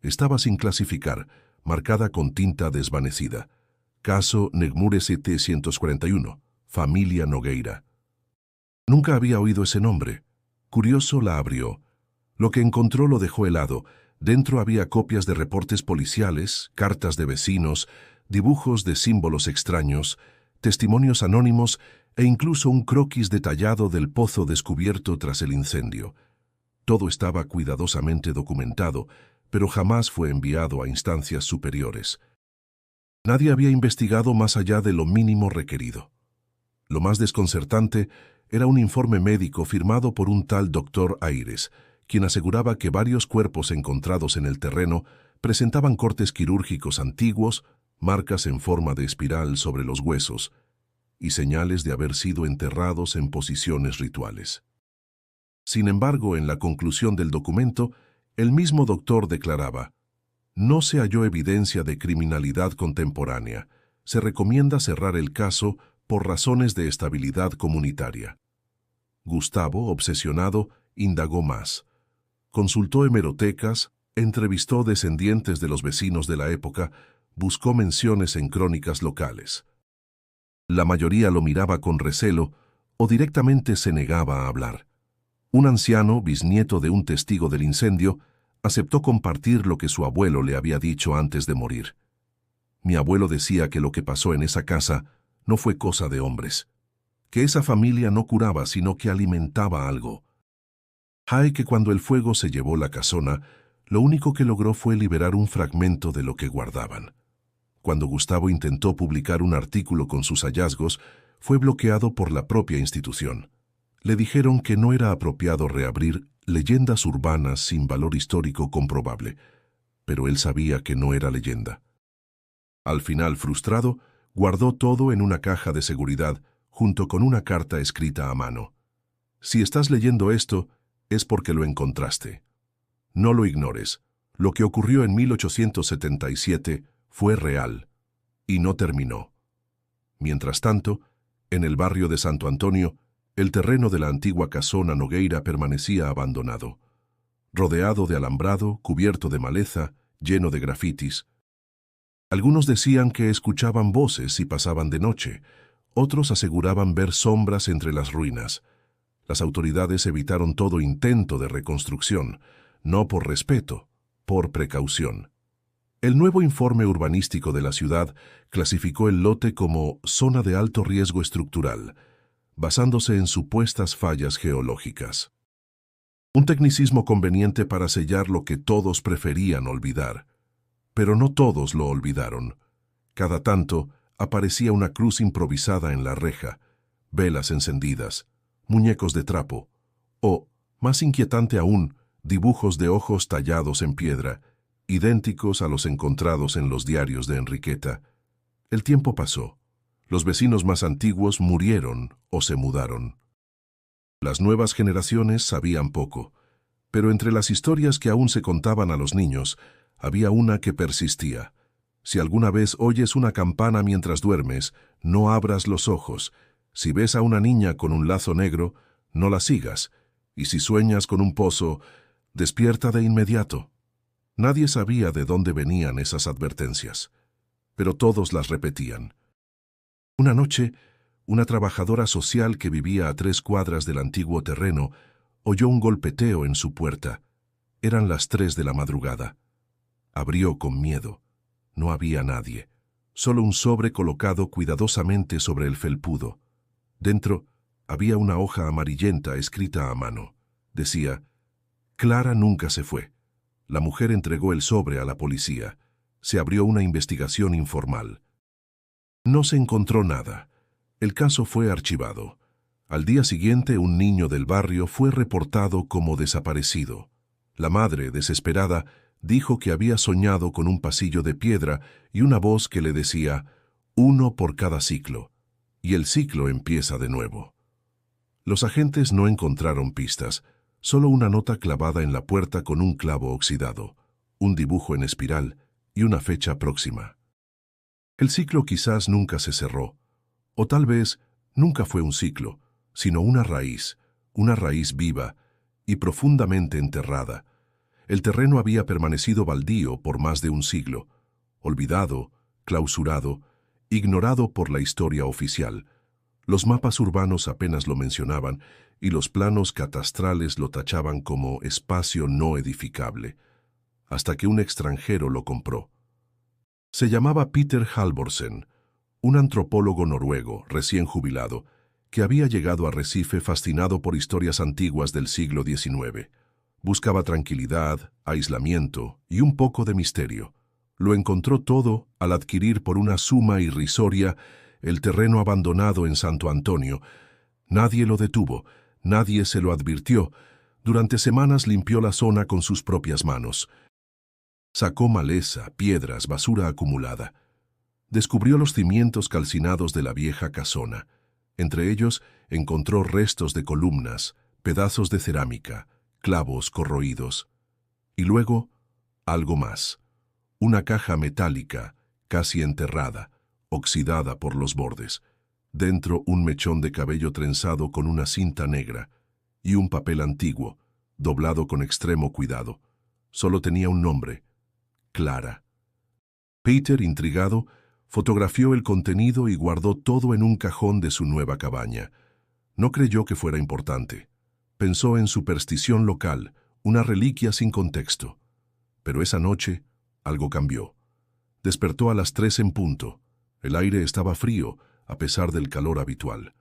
Estaba sin clasificar, marcada con tinta desvanecida. Caso Negmure CT 141, familia Nogueira. Nunca había oído ese nombre. Curioso, la abrió. Lo que encontró lo dejó helado. Dentro había copias de reportes policiales, cartas de vecinos, dibujos de símbolos extraños, testimonios anónimos e incluso un croquis detallado del pozo descubierto tras el incendio. Todo estaba cuidadosamente documentado, pero jamás fue enviado a instancias superiores. Nadie había investigado más allá de lo mínimo requerido. Lo más desconcertante era un informe médico firmado por un tal doctor Aires, quien aseguraba que varios cuerpos encontrados en el terreno presentaban cortes quirúrgicos antiguos, marcas en forma de espiral sobre los huesos y señales de haber sido enterrados en posiciones rituales. Sin embargo, en la conclusión del documento, el mismo doctor declaraba: no se halló evidencia de criminalidad contemporánea. Se recomienda cerrar el caso por razones de estabilidad comunitaria. Gustavo, obsesionado, indagó más. Consultó hemerotecas, entrevistó descendientes de los vecinos de la época, buscó menciones en crónicas locales. La mayoría lo miraba con recelo o directamente se negaba a hablar. Un anciano, bisnieto de un testigo del incendio, aceptó compartir lo que su abuelo le había dicho antes de morir. Mi abuelo decía que lo que pasó en esa casa no fue cosa de hombres, que esa familia no curaba sino que alimentaba algo. Hay que cuando el fuego se llevó la casona, Lo único que logró fue liberar un fragmento de lo que guardaban. Cuando Gustavo intentó publicar un artículo con sus hallazgos, fue bloqueado por la propia institución. Le dijeron que no era apropiado reabrir leyendas urbanas sin valor histórico comprobable, pero él sabía que no era leyenda. Al final, frustrado, guardó todo en una caja de seguridad junto con una carta escrita a mano. Si estás leyendo esto, es porque lo encontraste. No lo ignores. Lo que ocurrió en 1877 fue real y no terminó. Mientras tanto, en el barrio de Santo Antonio, el terreno de la antigua casona Nogueira permanecía abandonado, rodeado de alambrado, cubierto de maleza, lleno de grafitis. Algunos decían que escuchaban voces y pasaban de noche, otros aseguraban ver sombras entre las ruinas. Las autoridades evitaron todo intento de reconstrucción, no por respeto, por precaución. El nuevo informe urbanístico de la ciudad clasificó el lote como zona de alto riesgo estructural, basándose en supuestas fallas geológicas. Un tecnicismo conveniente para sellar lo que todos preferían olvidar. Pero no todos lo olvidaron. Cada tanto aparecía una cruz improvisada en la reja, velas encendidas, muñecos de trapo, o, más inquietante aún, dibujos de ojos tallados en piedra, idénticos a los encontrados en los diarios de Enriqueta. El tiempo pasó. Los vecinos más antiguos murieron o se mudaron. Las nuevas generaciones sabían poco, pero entre las historias que aún se contaban a los niños, había una que persistía. Si alguna vez oyes una campana mientras duermes, no abras los ojos. Si ves a una niña con un lazo negro, no la sigas. Y si sueñas con un pozo, despierta de inmediato. Nadie sabía de dónde venían esas advertencias, pero todos las repetían. Una noche, una trabajadora social que vivía a 3 cuadras del antiguo terreno oyó un golpeteo en su puerta. Eran las 3 de la madrugada. Abrió con miedo. No había nadie, solo un sobre colocado cuidadosamente sobre el felpudo. Dentro había una hoja amarillenta escrita a mano. Decía: Clara nunca se fue. La mujer entregó el sobre a la policía. Se abrió una investigación informal. No se encontró nada. El caso fue archivado. Al día siguiente, un niño del barrio fue reportado como desaparecido. La madre, desesperada, dijo que había soñado con un pasillo de piedra y una voz que le decía: 1 por cada ciclo, y el ciclo empieza de nuevo. Los agentes no encontraron pistas, solo una nota clavada en la puerta con un clavo oxidado, un dibujo en espiral y una fecha próxima. El ciclo quizás nunca se cerró, o tal vez nunca fue un ciclo, sino una raíz viva y profundamente enterrada. El terreno había permanecido baldío por más de un siglo, olvidado, clausurado, ignorado por la historia oficial. Los mapas urbanos apenas lo mencionaban y los planos catastrales lo tachaban como espacio no edificable, hasta que un extranjero lo compró. Se llamaba Peter Halvorsen, un antropólogo noruego recién jubilado, que había llegado a Recife fascinado por historias antiguas del siglo XIX. Buscaba tranquilidad, aislamiento y un poco de misterio. Lo encontró todo al adquirir por una suma irrisoria el terreno abandonado en Santo Antonio. Nadie lo detuvo, nadie se lo advirtió. Durante semanas limpió la zona con sus propias manos. Sacó maleza, piedras, basura acumulada. Descubrió los cimientos calcinados de la vieja casona. Entre ellos encontró restos de columnas, pedazos de cerámica, clavos corroídos. Y luego, algo más. Una caja metálica, casi enterrada, oxidada por los bordes. Dentro un mechón de cabello trenzado con una cinta negra y un papel antiguo, doblado con extremo cuidado. Solo tenía un nombre: Clara. Peter, intrigado, fotografió el contenido y guardó todo en un cajón de su nueva cabaña. No creyó que fuera importante. Pensó en superstición local, una reliquia sin contexto. Pero esa noche, algo cambió. Despertó a las 3 en punto. El aire estaba frío, a pesar del calor habitual.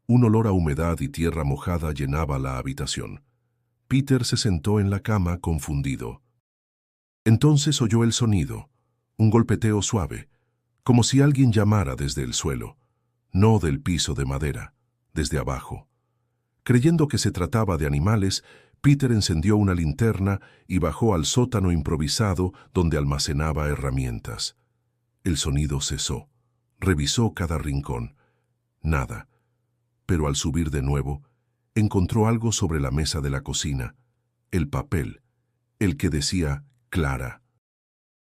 Un olor a humedad y tierra mojada llenaba la habitación. Peter se sentó en la cama confundido. Entonces oyó el sonido, un golpeteo suave, como si alguien llamara desde el suelo, no del piso de madera, desde abajo. Creyendo que se trataba de animales, Peter encendió una linterna y bajó al sótano improvisado donde almacenaba herramientas. El sonido cesó. Revisó cada rincón. Nada. Pero al subir de nuevo, encontró algo sobre la mesa de la cocina. El papel, el que decía Clara.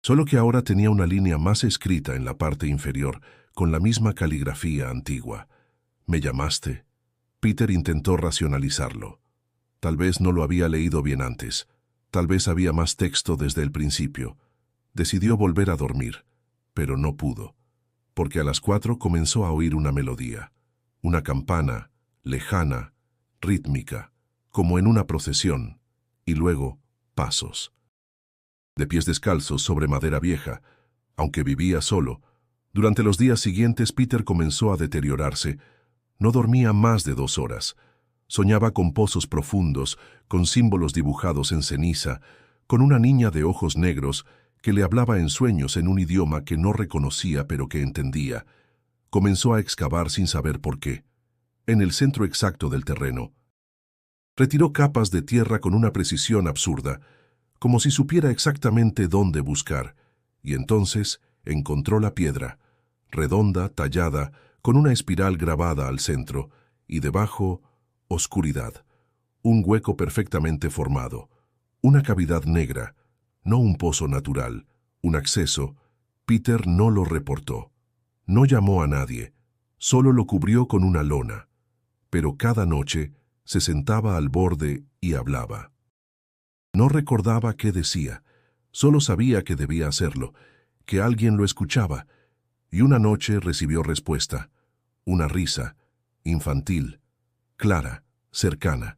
Solo que ahora tenía una línea más escrita en la parte inferior, con la misma caligrafía antigua. ¿Me llamaste? Peter intentó racionalizarlo. Tal vez no lo había leído bien antes. Tal vez había más texto desde el principio. Decidió volver a dormir, pero no pudo, porque a las 4 comenzó a oír una melodía, una campana, lejana, rítmica, como en una procesión, y luego pasos. De pies descalzos sobre madera vieja, aunque vivía solo, durante los días siguientes Peter comenzó a deteriorarse. No dormía más de 2 horas. Soñaba con pozos profundos, con símbolos dibujados en ceniza, con una niña de ojos negros que le hablaba en sueños en un idioma que no reconocía pero que entendía. Comenzó a excavar sin saber por qué. En el centro exacto del terreno. Retiró capas de tierra con una precisión absurda, como si supiera exactamente dónde buscar, y entonces encontró la piedra, redonda, tallada, con una espiral grabada al centro, y debajo, oscuridad, un hueco perfectamente formado, una cavidad negra, no un pozo natural, un acceso. Peter no lo reportó. No llamó a nadie, solo lo cubrió con una lona. Pero cada noche se sentaba al borde y hablaba. No recordaba qué decía, solo sabía que debía hacerlo, que alguien lo escuchaba, y una noche recibió respuesta, una risa, infantil, clara, cercana.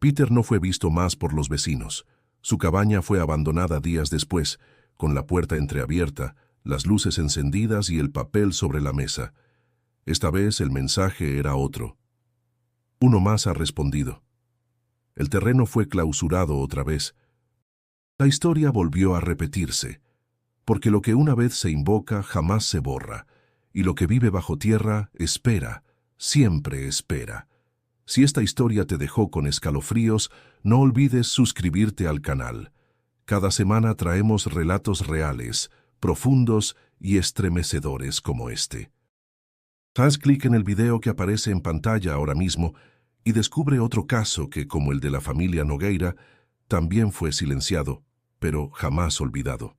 Peter no fue visto más por los vecinos. Su cabaña fue abandonada días después, con la puerta entreabierta, las luces encendidas y el papel sobre la mesa. Esta vez el mensaje era otro. Uno más ha respondido. El terreno fue clausurado otra vez. La historia volvió a repetirse, porque lo que una vez se invoca jamás se borra, y lo que vive bajo tierra espera, siempre espera. Si esta historia te dejó con escalofríos, no olvides suscribirte al canal. Cada semana traemos relatos reales, profundos y estremecedores como este. Haz clic en el video que aparece en pantalla ahora mismo y descubre otro caso que, como el de la familia Nogueira, también fue silenciado, pero jamás olvidado.